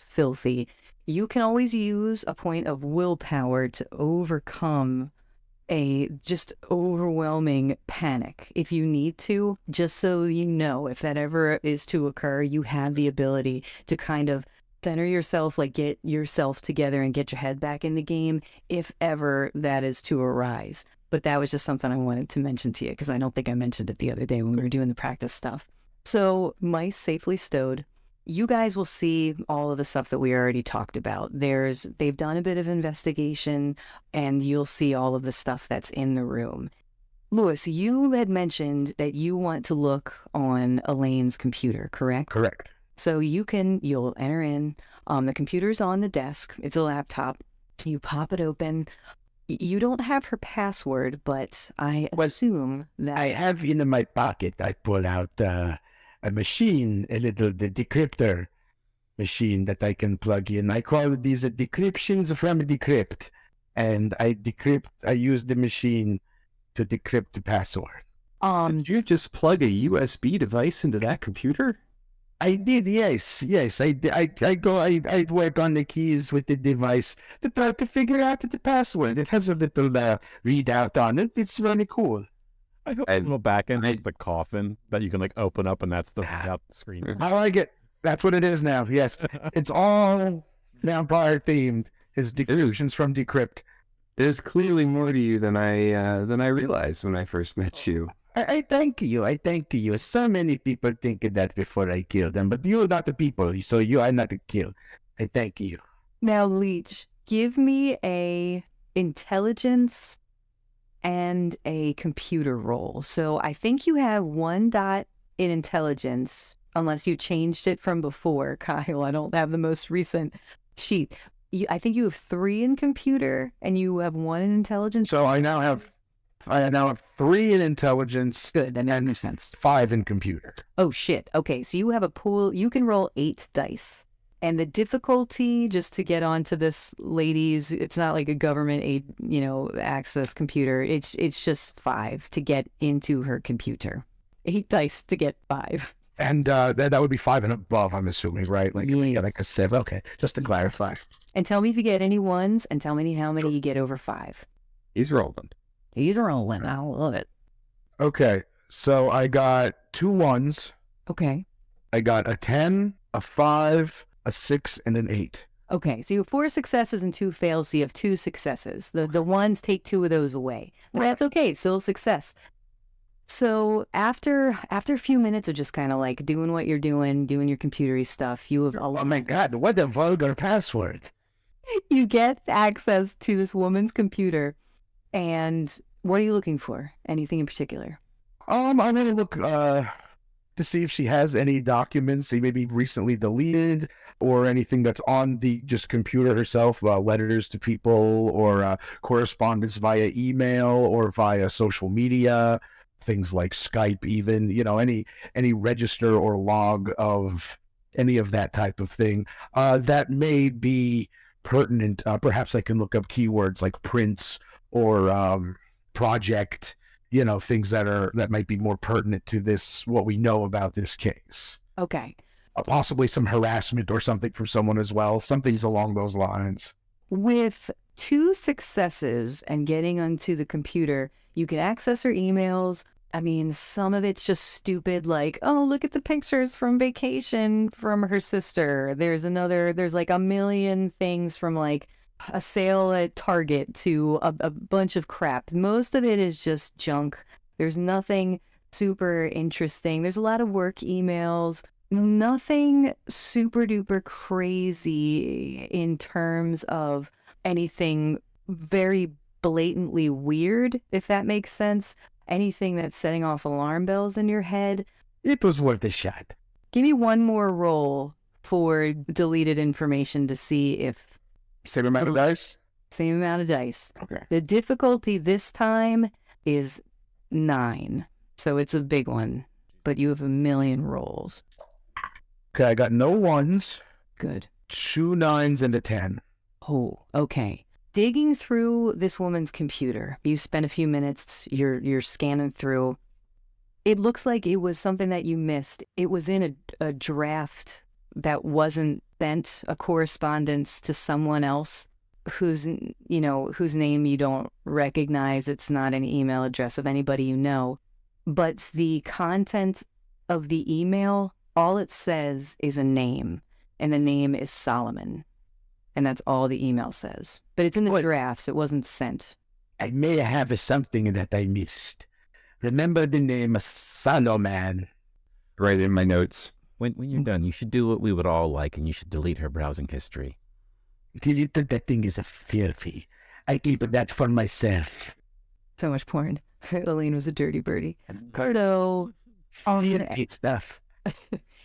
filthy, you can always use a point of willpower to overcome a just overwhelming panic if you need to, just so you know, if that ever is to occur, you have the ability to kind of center yourself, like get yourself together and get your head back in the game if ever that is to arise. But that was just something I wanted to mention to you because I don't think I mentioned it the other day when we were doing the practice stuff. So mice safely stowed. You guys will see all of the stuff that we already talked about. They've done a bit of investigation and you'll see all of the stuff that's in the room. Louis, you had mentioned that you want to look on Elaine's computer, correct? Correct. So you'll enter in. The computer's on the desk. It's a laptop. You pop it open. You don't have her password, but I assume that I have in my pocket. I pull out a machine, the decryptor machine that I can plug in. I call these decryptions from decrypt, and I use the machine to decrypt the password. Did you just plug a USB device into that computer? I did, yes. I work on the keys with the device to try to figure out the password. It has a little readout on it. It's really cool. I hope a little back end of the coffin that you can like open up, and that's the out screen. I like it. That's what it is now. Yes, it's all vampire themed. His decryptions from decrypt. There's clearly more to you than I realized when I first met you. I thank you. I thank you. So many people think of that before I kill them, but you're not the people, so you are not the kill. I thank you. Now, Leech, give me a intelligence and a computer roll. So I think you have 1 dot in intelligence, unless you changed it from before, Kyle. I don't have the most recent sheet. I think you have 3 in computer, and you have 1 in intelligence. So I now have 3 in intelligence. Good, that makes sense. 5 in computer. Oh, shit. Okay, so you have a pool. You can roll 8 dice. And the difficulty, just to get onto this lady's, it's not like a government access computer. It's just 5 to get into her computer. 8 dice to get 5. And that would be 5 and above, I'm assuming, right? Like, Yes. like a 7. Okay, just to clarify. And tell me if you get any 1s, and tell me how many you get over 5. He's rolling. He's rolling. I love it. Okay, so I got 2 1s. Okay. I got a 10, a 5, a 6, and an 8. Okay, so you have 4 successes and 2 fails, so you have 2 successes. The 1s take 2 of those away. But that's okay, it's still a success. So after a few minutes of just kind of like doing what you're doing your computery stuff, you have Oh my God, what a vulgar password. you get access to this woman's computer. And what are you looking for? Anything in particular? I'm gonna look to see if she has any documents they maybe recently deleted, or anything that's on the just computer herself, letters to people, or correspondence via email or via social media, things like Skype, even, any register or log of any of that type of thing that may be pertinent. Perhaps I can look up keywords like prints or project, things that might be more pertinent to this, what we know about this case. Okay. Possibly some harassment or something from someone as well. Something's along those lines. With 2 successes and getting onto the computer, you can access her emails. I mean, some of it's just stupid, like, oh, look at the pictures from vacation from her sister. There's like a million things, from like a sale at Target to a bunch of crap. Most of it is just junk. There's nothing super interesting. There's a lot of work emails. Nothing super duper crazy in terms of anything very blatantly weird, if that makes sense. Anything that's setting off alarm bells in your head. It was worth a shot. Give me 1 more roll for deleted information to see if... Same amount of dice? Same amount of dice. Okay. The difficulty this time is 9. So it's a big one, but you have a million rolls. Okay, I got no 1s. Good. 2 9s and a 10. Oh, okay. Digging through this woman's computer, you spend a few minutes, you're scanning through. It looks like it was something that you missed. It was in a draft that wasn't sent, a correspondence to someone else whose name you don't recognize. It's not an email address of anybody you know. But the content of the email, all it says is a name, and the name is Solomon. And that's all the email says. But it's in the drafts. It wasn't sent. I may have something that I missed. Remember the name Solomon. Right in my notes. When you're done, you should do what we would all like, and you should delete her browsing history. Delete that thing is filthy. I keep that for myself. So much porn. Elaine was a dirty birdie. Cardo. Filthy stuff.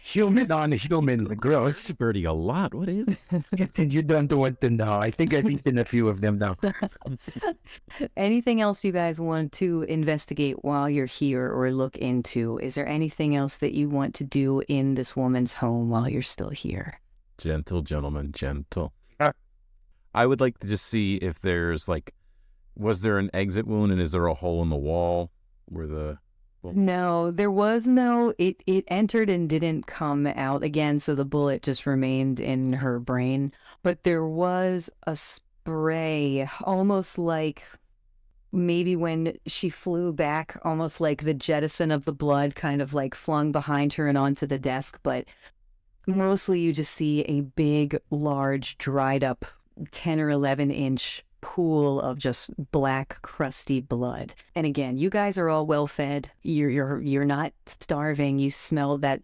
Human on human, gross. Birdie a lot. What is it? You don't want to know. I think I've eaten a few of them now. Anything else you guys want to investigate while you're here or look into? Is there anything else that you want to do in this woman's home while you're still here? Gentle, gentlemen, gentle. I would like to just see if there's was there an exit wound and is there a hole in the wall where the... No, there was no, it entered and didn't come out again, so the bullet just remained in her brain. But there was a spray, almost like maybe when she flew back, almost like the jettison of the blood kind of flung behind her and onto the desk. But mostly you just see a big, large, dried up 10 or 11-inch pool of just black, crusty blood. And again, you guys are all well fed. You're not starving. You smell that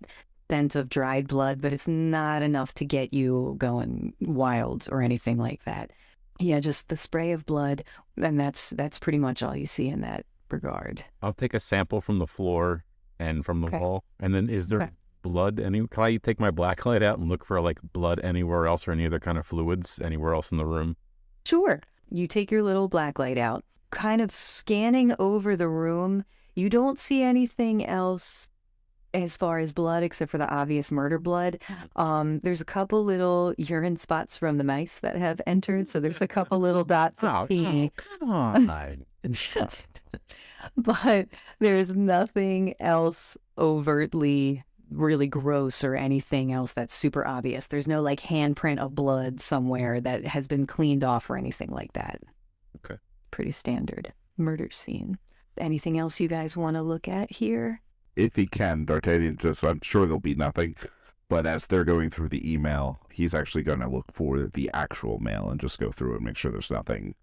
scent of dried blood, but it's not enough to get you going wild or anything like that. Yeah, just the spray of blood, and that's pretty much all you see in that regard. I'll take a sample from the floor and from the wall, and then is there blood can I take my black light out and look for blood anywhere else or any other kind of fluids anywhere else in the room? Sure. You take your little black light out, kind of scanning over the room. You don't see anything else as far as blood except for the obvious murder blood. There's a couple little urine spots from the mice that have entered, so there's a couple little dots of pee. Come on. But there's nothing else overtly really gross or anything else that's super obvious. There's no handprint of blood somewhere that has been cleaned off or anything like that. Okay. Pretty standard murder scene. Anything else you guys want to look at here? If he can, D'Artagnan I'm sure there'll be nothing. But as they're going through the email, he's actually going to look for the actual mail and just go through it and make sure there's nothing,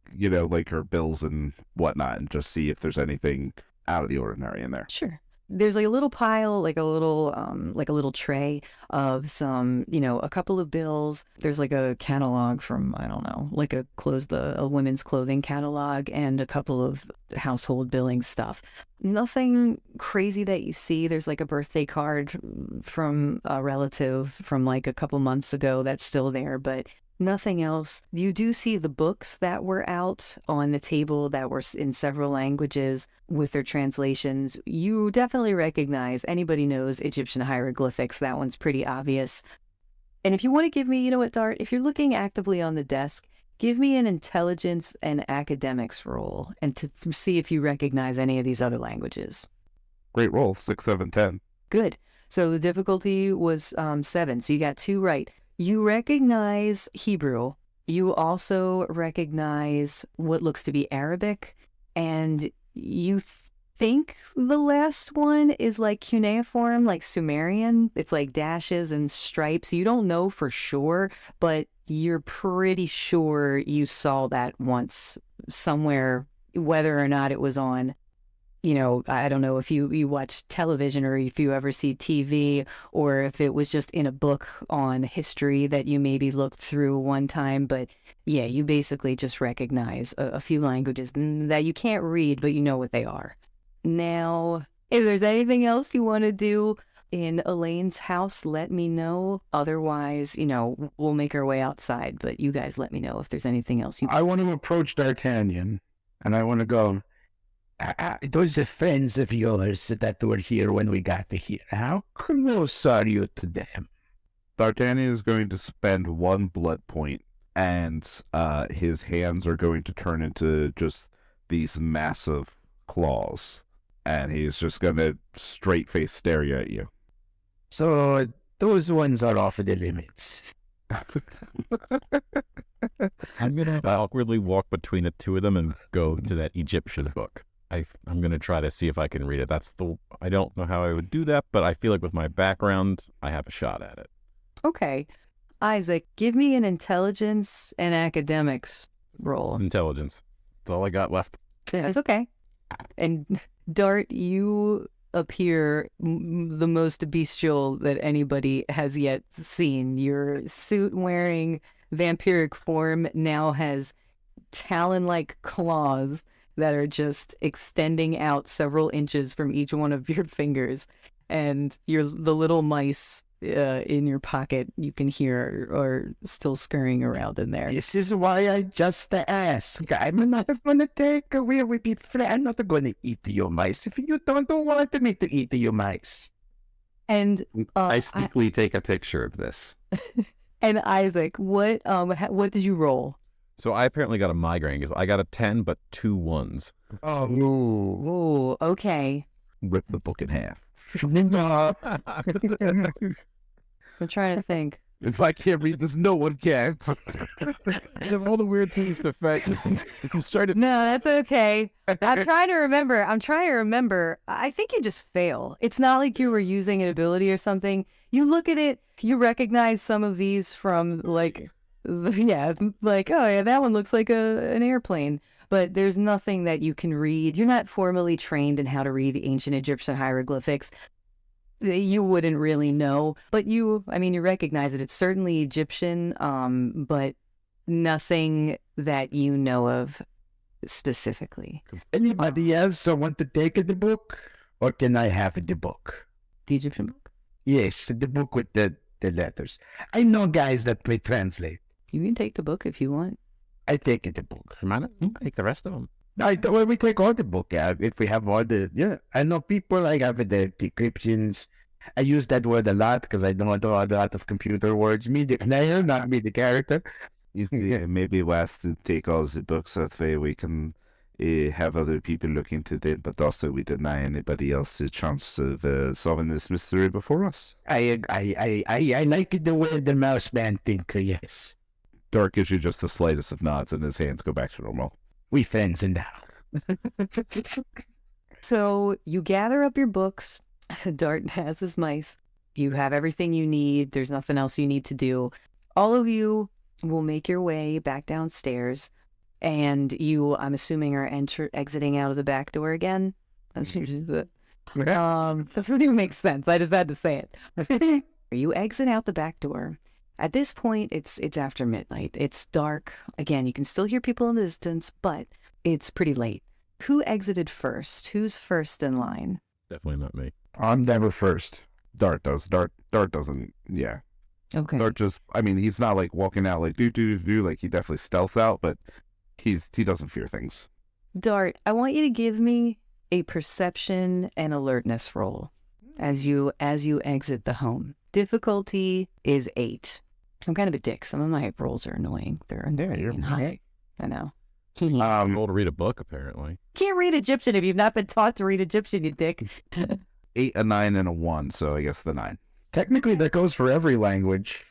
her bills and whatnot, and just see if there's anything out of the ordinary in there. Sure. There's a little pile, a little tray of some, a couple of bills. There's a catalog from, I don't know, a women's clothing catalog and a couple of household billing stuff. Nothing crazy that you see. There's a birthday card from a relative from a couple months ago that's still there, but nothing else. You do see the books that were out on the table that were in several languages with their translations. You definitely recognize, anybody knows Egyptian hieroglyphics. That one's pretty obvious. And if you want to give me, what, Dart, if you're looking actively on the desk, give me an intelligence and academics roll and to see if you recognize any of these other languages. Great roll, 6, 7, 10. Good. So the difficulty was 7, so you got 2 right. You recognize Hebrew. You also recognize what looks to be Arabic. And you think the last one is cuneiform, Sumerian. It's dashes and stripes. You don't know for sure, but you're pretty sure you saw that once somewhere, whether or not it was on I don't know if you watch television or if you ever see TV, or if it was just in a book on history that you maybe looked through one time. But yeah, you basically just recognize a few languages that you can't read, but you know what they are. Now, if there's anything else you want to do in Elaine's house, let me know. Otherwise, we'll make our way outside, but you guys let me know if there's anything else you... I want to approach D'Artagnan, and I want to go... those are friends of yours that were here when we got here. How close are you to them? D'Artagnan is going to spend 1 blood point, and his hands are going to turn into just these massive claws, and he's just going to straight face stare at you. So those ones are off the limits. I'm going to awkwardly walk between the two of them and go to that Egyptian book. I'm going to try to see if I can read it. I don't know how I would do that, but I feel like with my background, I have a shot at it. Okay. Isaac, give me an intelligence and academics roll. Intelligence. That's all I got left. That's okay. And Dart, you appear the most bestial that anybody has yet seen. Your suit-wearing vampiric form now has talon-like claws that are just extending out several inches from each one of your fingers. And the little mice in your pocket, you can hear are still scurrying around in there. This is why I just ask. I'm not going to take away with your friend. I'm not going to eat your mice if you don't want me to eat your mice. And I sneakily take a picture of this. And Isaac, what did you roll? So I apparently got a migraine because I got a 10, but 2 1s. Oh, Ooh, okay. Rip the book in half. I'm trying to think. If I can't read this, no one can. Of all the weird things to affect, if you started... No, that's okay. I'm trying to remember. I think you just fail. It's not like you were using an ability or something. You look at it, you recognize some of these from like, oh yeah, that one looks like an airplane. But there's nothing that you can read. You're not formally trained in how to read ancient Egyptian hieroglyphics. You wouldn't really know, but you recognize it. It's certainly Egyptian, but nothing that you know of specifically. Anybody else want to take the book? Or can I have the book? The Egyptian book? Yes, the book with the letters. I know guys that may translate. You can take the book if you want. I take the book. You mind take the rest of them? We take all the book. If we have all the, I know people like have the decryptions. I use that word a lot because I know a lot of computer words. Me the player, not me the character. You think maybe West to take all the books that way we can have other people look into it, but also we deny anybody else a chance of solving this mystery before us. I like the way the mouse man thinks, yes. Dark gives you just the slightest of nods and his hands go back to normal. We friends and now. So you gather up your books. Dart has his mice. You have everything you need. There's nothing else you need to do. All of you will make your way back downstairs, and you, I'm assuming, are exiting out of the back door again. That's usually that doesn't even make sense. I just had to say it. You exit out the back door. At this point, it's after midnight. It's dark. Again, you can still hear people in the distance, but it's pretty late. Who exited first? Who's first in line? Definitely not me. I'm never first. Dart does. Dart doesn't. Yeah. Okay. Dart just. I mean, he's not like walking out like do. Like he definitely stealths out, but he doesn't fear things. Dart, I want you to give me a perception and alertness roll as you exit the home. Difficulty is 8. I'm kind of a dick. Some of my rolls are annoying. They're high. I know. Roll to read a book, apparently. Can't read Egyptian if you've not been taught to read Egyptian, you dick. 8, a 9, and a 1. So I guess the 9. Technically, that goes for every language.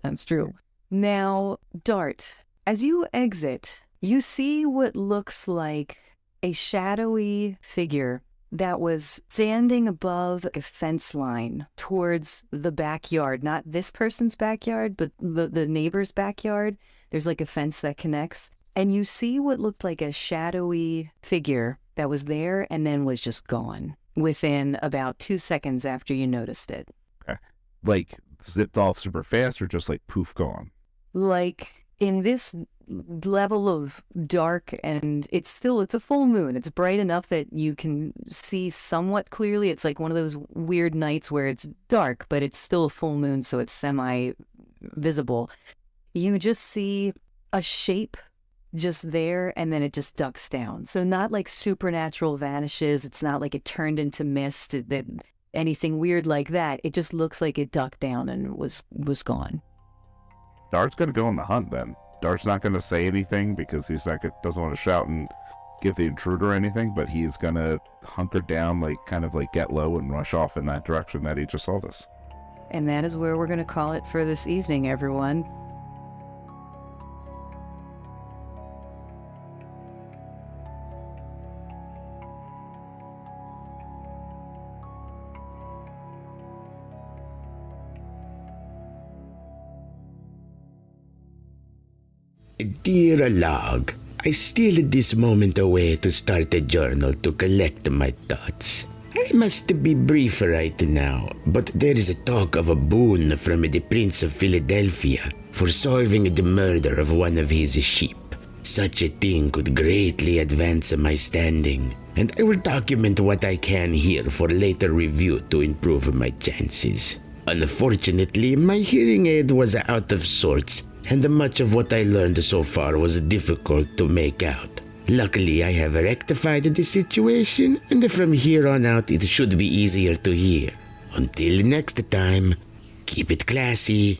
That's true. Now, Dart, as you exit, you see what looks like a shadowy figure that was standing above a fence line towards the backyard. Not this person's backyard, but the neighbor's backyard. There's like a fence that connects. And you see what looked like a shadowy figure that was there and then was just gone within about 2 seconds after you noticed it. Okay. Like zipped off super fast or just like poof gone? Like in this level of dark, and it's a full moon. It's bright enough that you can see somewhat clearly. It's like one of those weird nights where it's dark, but it's still a full moon, so it's semi-visible. You just see a shape just there, and then it just ducks down. So not like supernatural vanishes. It's not like it turned into mist, that anything weird like that. It just looks like it ducked down and was gone. Dart's gonna go on the hunt then. Dart's not gonna say anything because he's not doesn't want to shout and give the intruder anything, but he's gonna hunker down, like kind of like get low and rush off in that direction that he just saw this. And that is where we're gonna call it for this evening, everyone. Dear log, I steal this moment away to start a journal to collect my thoughts. I must be brief right now, but there is a talk of a boon from the Prince of Philadelphia for solving the murder of one of his sheep. Such a thing could greatly advance my standing, and I will document what I can here for later review to improve my chances. Unfortunately, my hearing aid was out of sorts, and much of what I learned so far was difficult to make out. Luckily, I have rectified the situation, and from here on out it should be easier to hear. Until next time, keep it classy.